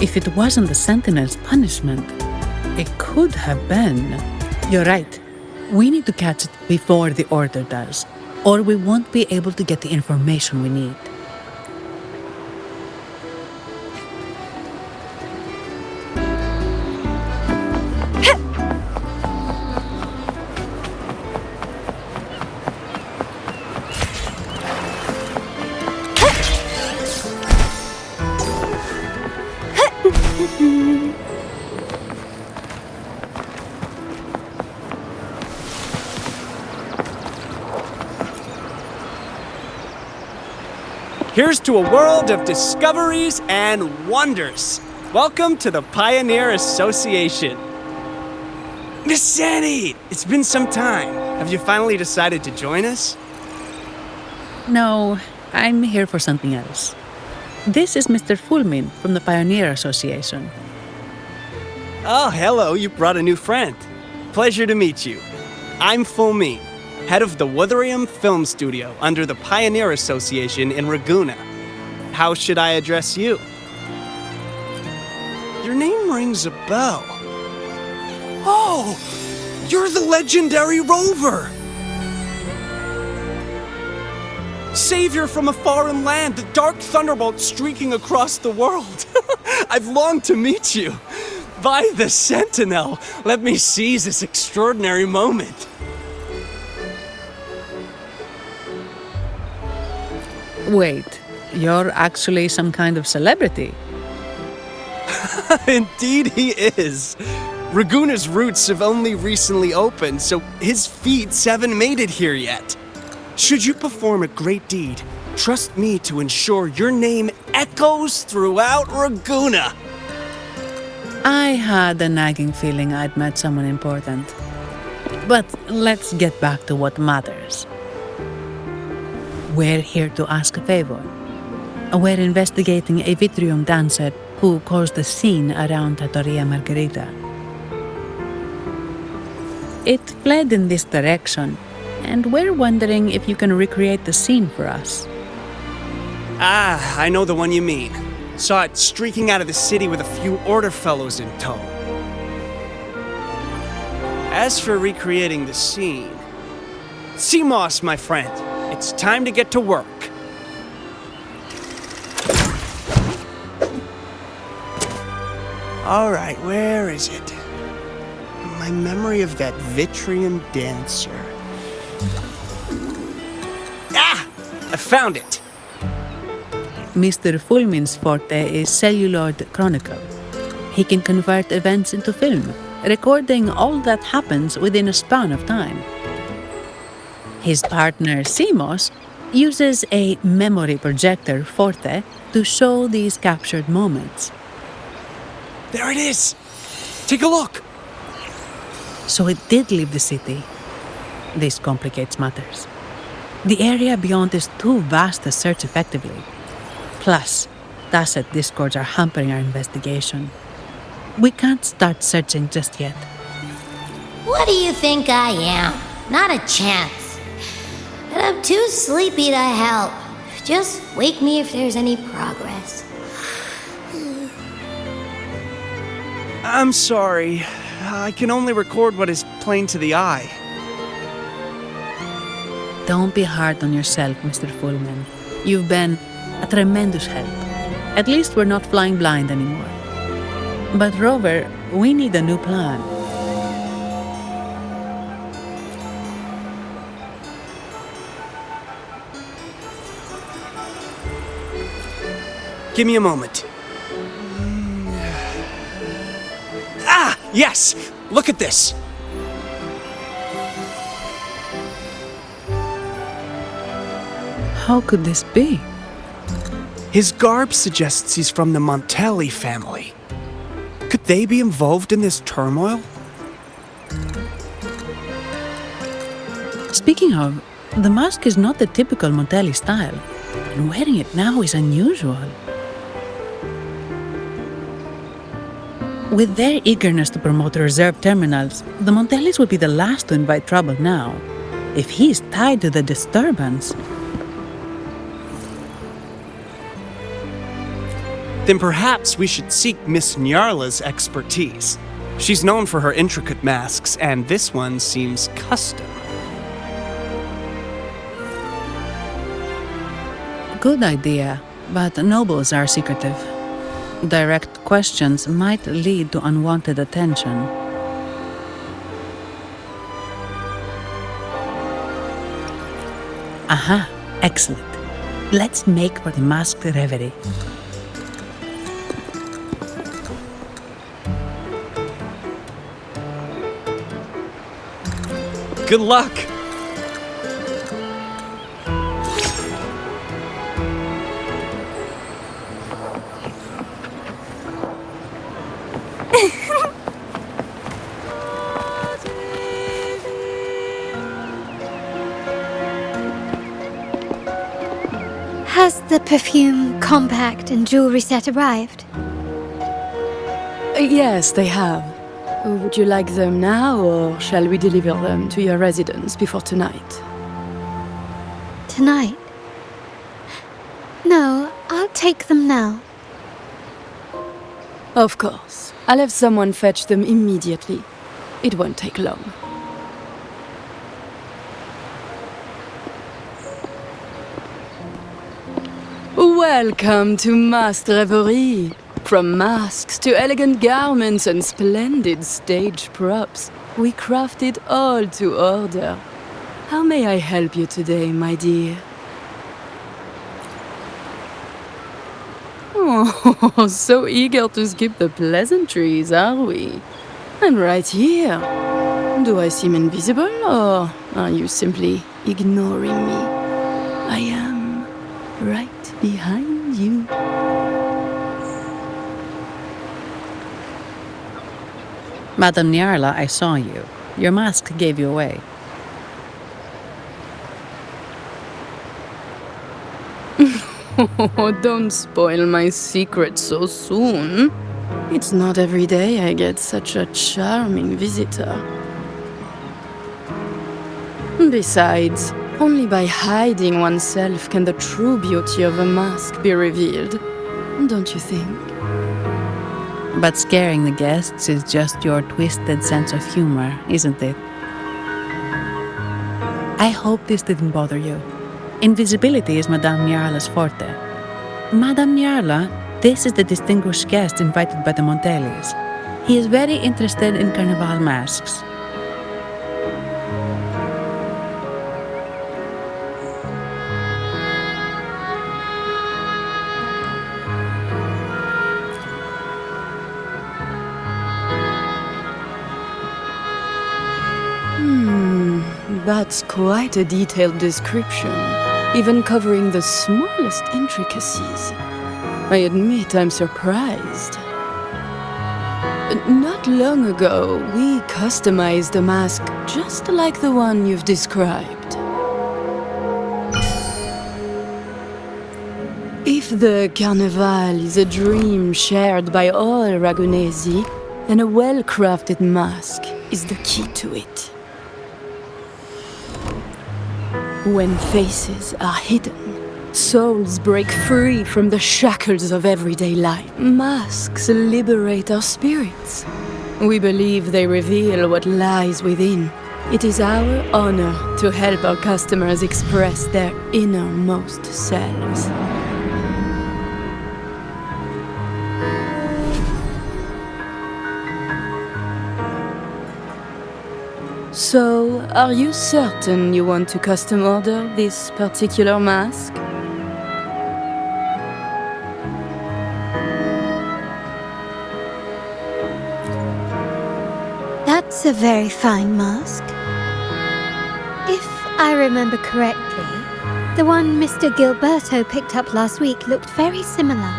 If it wasn't the Sentinel's punishment, it could have been. You're right. We need to catch it before the Order does, or we won't be able to get the information we need. Here's to a world of discoveries and wonders. Welcome to the Pioneer Association. Miss Sandy, it's been some time. Have you finally decided to join us? No, I'm here for something else. This is Mr. Fulmin from the Pioneer Association. Oh, hello, you brought a new friend. Pleasure to meet you. I'm Fulmin, head of the Wuthering Film Studio under the Pioneer Association in Raguna. How should I address you? Your name rings a bell. Oh, you're the legendary Rover! Savior from a foreign land, the dark thunderbolt streaking across the world. I've longed to meet you. By the Sentinel, let me seize this extraordinary moment. Wait, you're actually some kind of celebrity? Indeed he is. Raguna's roots have only recently opened, so his feats haven't made it here yet. Should you perform a great deed, trust me to ensure your name echoes throughout Raguna. I had a nagging feeling I'd met someone important. But let's get back to what matters. We're here to ask a favor. We're investigating a Vitrium dancer who caused a scene around Trattoria Margherita. It fled in this direction, and we're wondering if you can recreate the scene for us. Ah, I know the one you mean. Saw it streaking out of the city with a few order fellows in tow. As for recreating the scene... CMOS, my friend, it's time to get to work. Alright, where is it? My memory of that Vitrium dancer. Ah! I found it! Mr. Fulmin's forte is celluloid chronicle. He can convert events into film, recording all that happens within a span of time. His partner, CMOS, uses a memory projector forte to show these captured moments. There it is! Take a look! So it did leave the city. This complicates matters. The area beyond is too vast to search effectively. Plus, tacit discords are hampering our investigation. We can't start searching just yet. What do you think I am? Not a chance. And I'm too sleepy to help. Just wake me if there's any progress. I'm sorry. I can only record what is plain to the eye. Don't be hard on yourself, Mr. Fulmin. You've been a tremendous help. At least we're not flying blind anymore. But Rover, we need a new plan. Give me a moment. Ah! Yes! Look at this! How could this be? His garb suggests he's from the Montelli family. Could they be involved in this turmoil? Speaking of, the mask is not the typical Montelli style, and wearing it now is unusual. With their eagerness to promote reserve terminals, the Montellis would be the last to invite trouble now. If he's tied to the disturbance... Then perhaps we should seek Miss Nyarla's expertise. She's known for her intricate masks, and this one seems custom. Good idea, but nobles are secretive. Direct questions might lead to unwanted attention. Aha, excellent. Let's make for the masked reverie. Good luck! the perfume, compact, and jewelry set arrived? Yes, they have. Would you like them now, or shall we deliver them to your residence before tonight? Tonight? No, I'll take them now. Of course. I'll have someone fetch them immediately. It won't take long. Welcome to Masked Reverie. From masks to elegant garments and splendid stage props, we crafted all to order. How may I help you today, my dear? Oh, so eager to skip the pleasantries, are we? I'm right here. Do I seem invisible, or are you simply ignoring me? I am right behind you. Madame Nyarla, I saw you. Your mask gave you away. Oh, don't spoil my secret so soon. It's not every day I get such a charming visitor. Besides, only by hiding oneself can the true beauty of a mask be revealed. Don't you think? But scaring the guests is just your twisted sense of humor, isn't it? I hope this didn't bother you. Invisibility is Madame Nyarla's forte. Madame Nyarla, this is the distinguished guest invited by the Montellis. He is very interested in carnival masks. That's quite a detailed description, even covering the smallest intricacies. I admit I'm surprised. Not long ago, we customized a mask just like the one you've described. If the Carnival is a dream shared by all Ragunesi, then a well-crafted mask is the key to it. When faces are hidden, souls break free from the shackles of everyday life. Masks liberate our spirits. We believe they reveal what lies within. It is our honor to help our customers express their innermost selves. So, are you certain you want to custom order this particular mask? That's a very fine mask. If I remember correctly, the one Mr. Gilberto picked up last week looked very similar.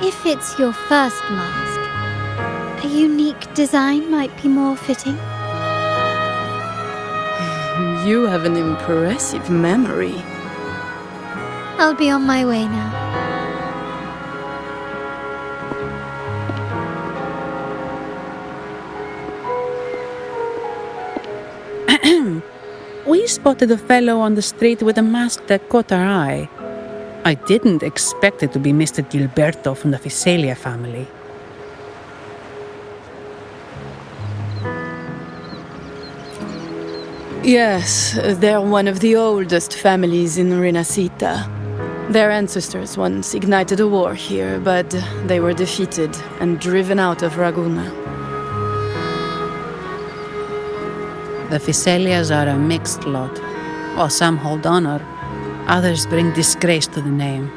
If it's your first mask, a unique design might be more fitting. You have an impressive memory. I'll be on my way now. We spotted a fellow on the street with a mask that caught our eye. I didn't expect it to be Mr. Gilberto from the Fisalia family. Yes, they're one of the oldest families in Rinasita. Their ancestors once ignited a war here, but they were defeated and driven out of Raguna. The Fisalias are a mixed lot. While some hold honor, others bring disgrace to the name.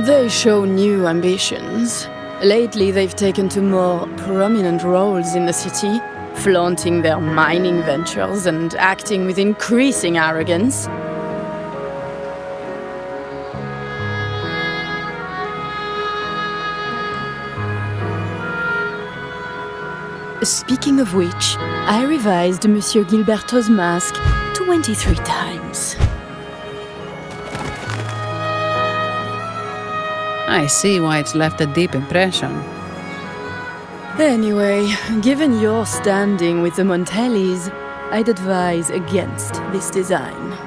They show new ambitions. Lately, they've taken to more prominent roles in the city, flaunting their mining ventures and acting with increasing arrogance. Speaking of which, I revised Monsieur Gilberto's mask 23 times. I see why it's left a deep impression. Anyway, given your standing with the Montellis, I'd advise against this design.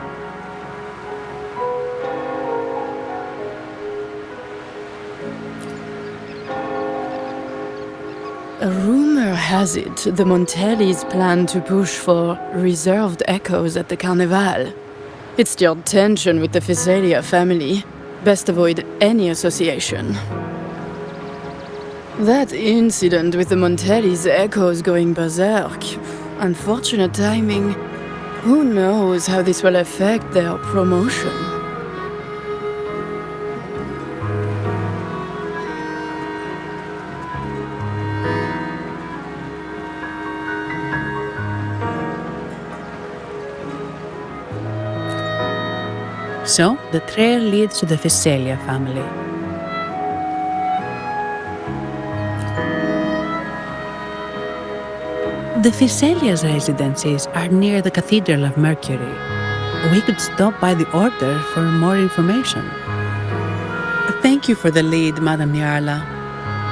A rumor has it the Montellis plan to push for reserved echoes at the Carnival. It stirred tension with the Physalia family. Best avoid any association. That incident with the Montellis' echoes going berserk. Unfortunate timing. Who knows how this will affect their promotion? So, the trail leads to the Physalia family. The Physalia's residences are near the Cathedral of Mercury. We could stop by the Order for more information. Thank you for the lead, Madame Niarla.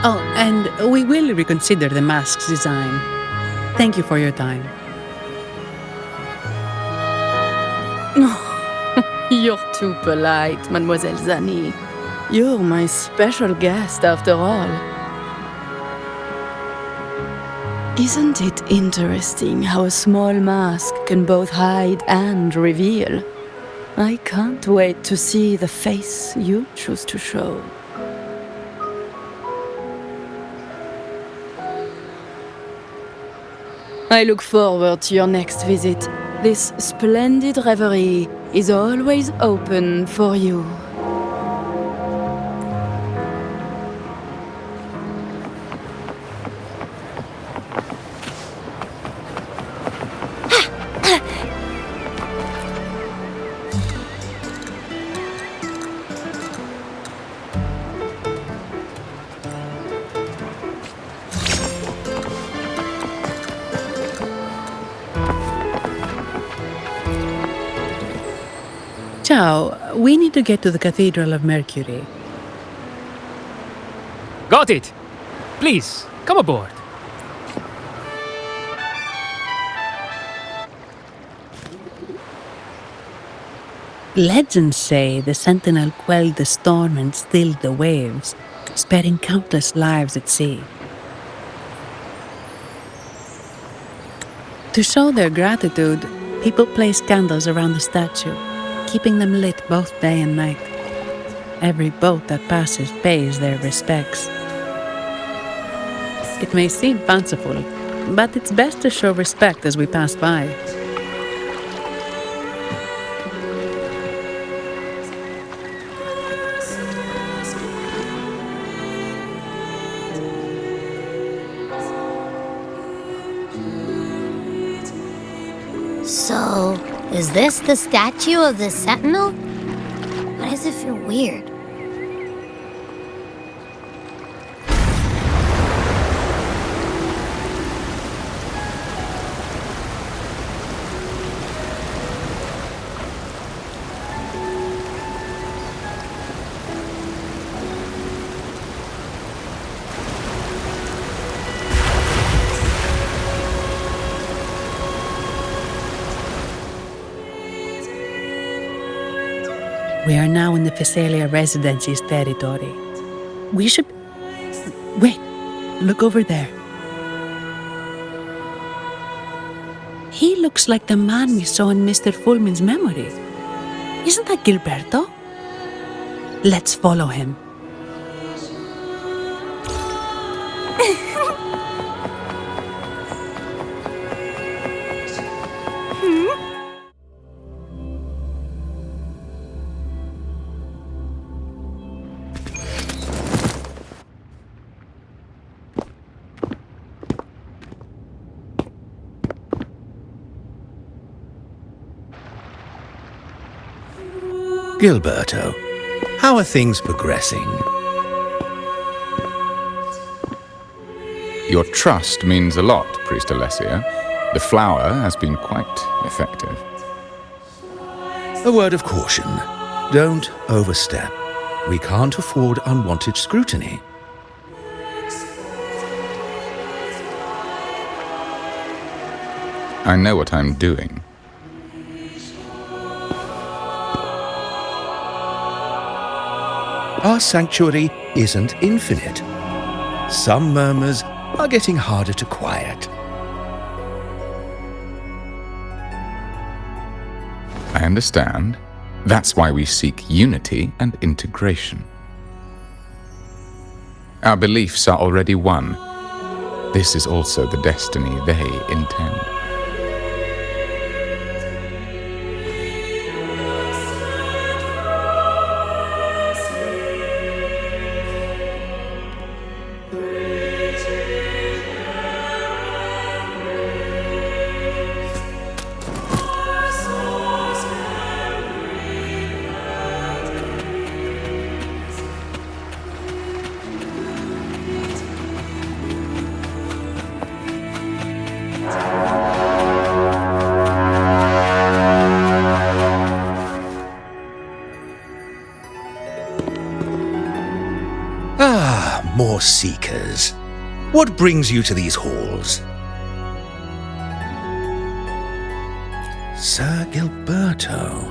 Oh, and we will reconsider the mask's design. Thank you for your time. You're too polite, Mademoiselle Zani. You're my special guest, after all. Isn't it interesting how a small mask can both hide and reveal? I can't wait to see the face you choose to show. I look forward to your next visit. This splendid reverie is always open for you. Ciao, we need to get to the Cathedral of Mercury. Got it! Please, come aboard. Legends say the Sentinel quelled the storm and stilled the waves, sparing countless lives at sea. To show their gratitude, people place candles around the statue, keeping them lit both day and night. Every boat that passes pays their respects. It may seem fanciful, but it's best to show respect as we pass by. So, is this the statue of the Sentinel? Why does it feel weird? We are now in the Physalia Residency's territory. We should... Wait, look over there. He looks like the man we saw in Mr. Fulmin's memory. Isn't that Gilberto? Let's follow him. Gilberto, how are things progressing? Your trust means a lot, Priest Alessia. The flower has been quite effective. A word of caution. Don't overstep. We can't afford unwanted scrutiny. I know what I'm doing. Our sanctuary isn't infinite. Some murmurs are getting harder to quiet. I understand. That's why we seek unity and integration. Our beliefs are already one. This is also the destiny they intend. More seekers. What brings you to these halls? Sir Gilberto.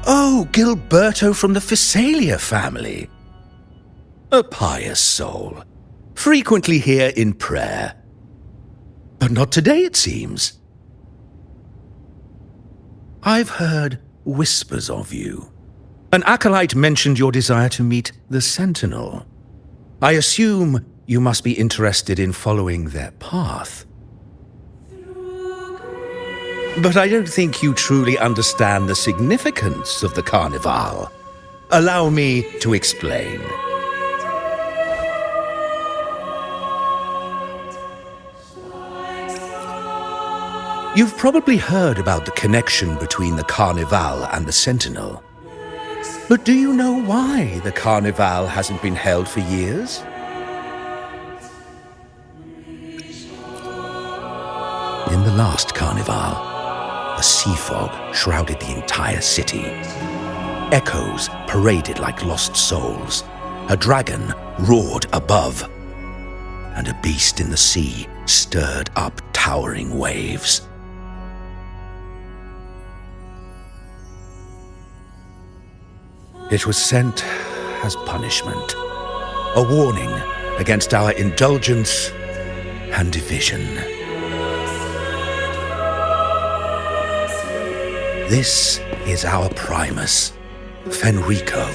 Oh, Gilberto from the Physalia family. A pious soul. Frequently here in prayer. But not today, it seems. I've heard whispers of you. An acolyte mentioned your desire to meet the Sentinel. I assume you must be interested in following their path. But I don't think you truly understand the significance of the Carnival. Allow me to explain. You've probably heard about the connection between the Carnival and the Sentinel. But do you know why the Carnival hasn't been held for years? In the last Carnival, a sea fog shrouded the entire city. Echoes paraded like lost souls. A dragon roared above. And a beast in the sea stirred up towering waves. It was sent as punishment, a warning against our indulgence and division. This is our Primus, Fenrico,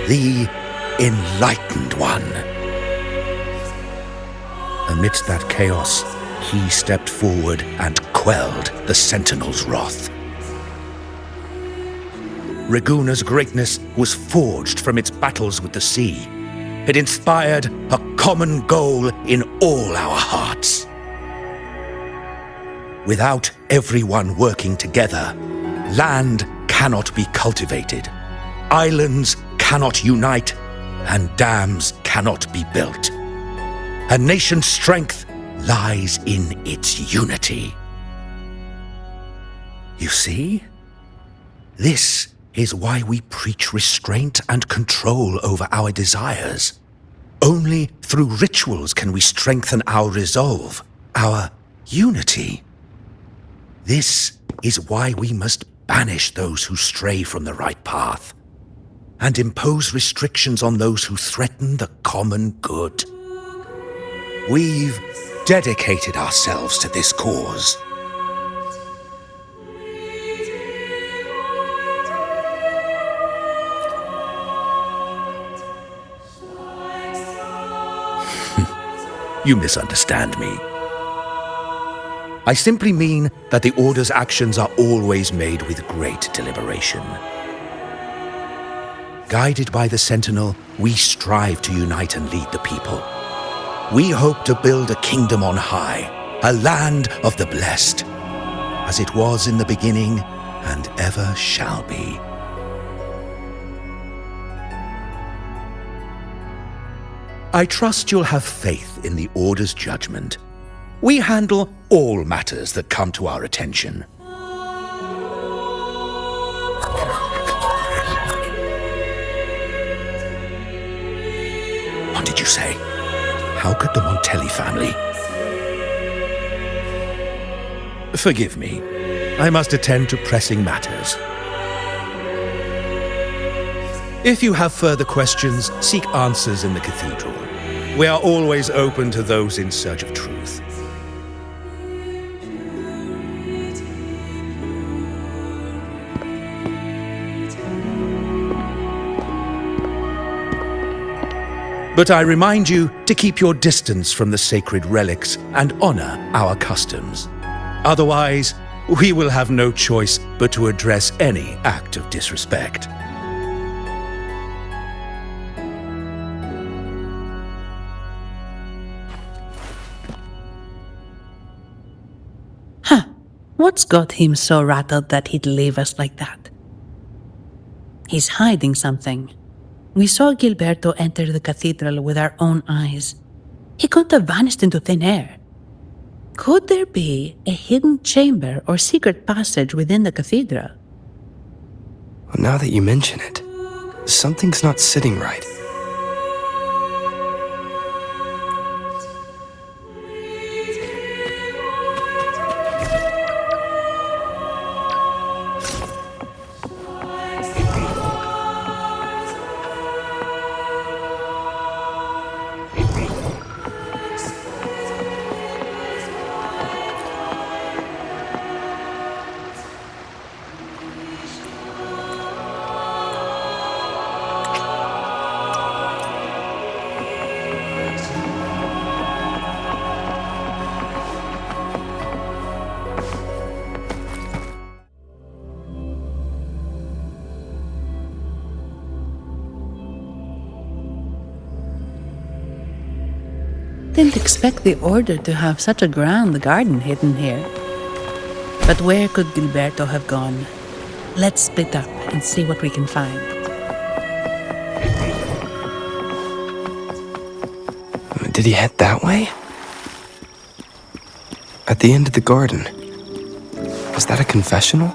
the Enlightened One. Amidst that chaos, he stepped forward and quelled the Sentinel's wrath. Raguna's greatness was forged from its battles with the sea. It inspired a common goal in all our hearts. Without everyone working together, land cannot be cultivated, islands cannot unite, and dams cannot be built. A nation's strength lies in its unity. You see? This is why we preach restraint and control over our desires. Only through rituals can we strengthen our resolve, our unity. This is why we must banish those who stray from the right path, and impose restrictions on those who threaten the common good. We've dedicated ourselves to this cause. You misunderstand me. I simply mean that the Order's actions are always made with great deliberation. Guided by the Sentinel, we strive to unite and lead the people. We hope to build a kingdom on high, a land of the blessed, as it was in the beginning and ever shall be. I trust you'll have faith in the Order's judgment. We handle all matters that come to our attention. What did you say? How could the Montelli family? Forgive me. I must attend to pressing matters. If you have further questions, seek answers in the cathedral. We are always open to those in search of truth. But I remind you to keep your distance from the sacred relics and honor our customs. Otherwise, we will have no choice but to address any act of disrespect. What's got him so rattled that he'd leave us like that? He's hiding something. We saw Gilberto enter the cathedral with our own eyes. He couldn't have vanished into thin air. Could there be a hidden chamber or secret passage within the cathedral? Well, now that you mention it, something's not sitting right. Didn't expect the Order to have such a grand garden hidden here. But where could Gilberto have gone? Let's split up and see what we can find. Did he head that way? At the end of the garden. Is that a confessional?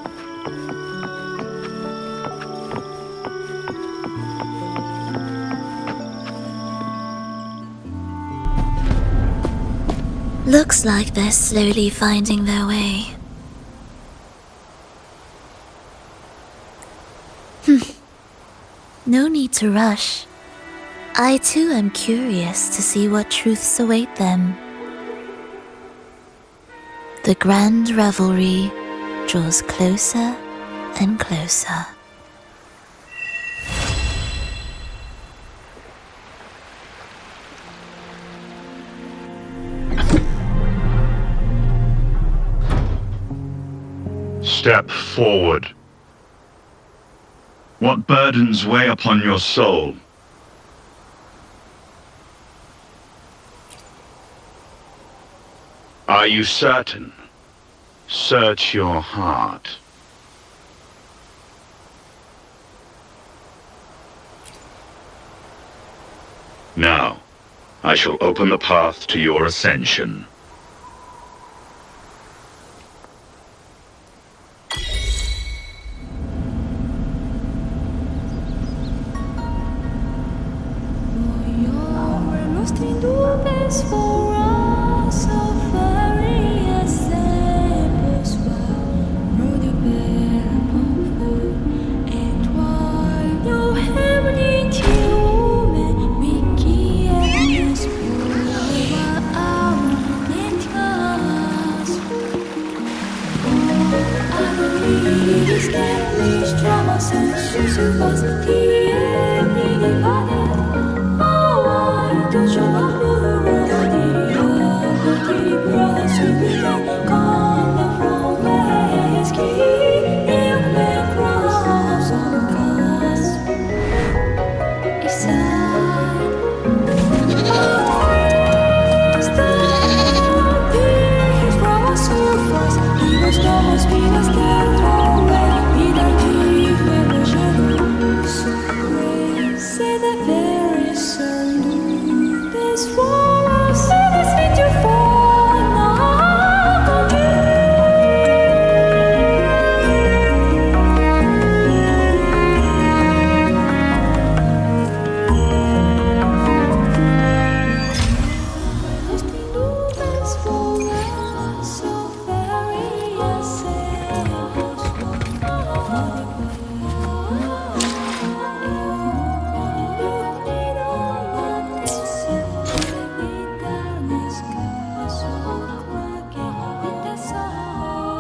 Looks like they're slowly finding their way. No need to rush. I too am curious to see what truths await them. The grand revelry draws closer and closer. Step forward. What burdens weigh upon your soul? Are you certain? Search your heart. Now, I shall open the path to your ascension. Ständig strömmar sen, tjusen fast i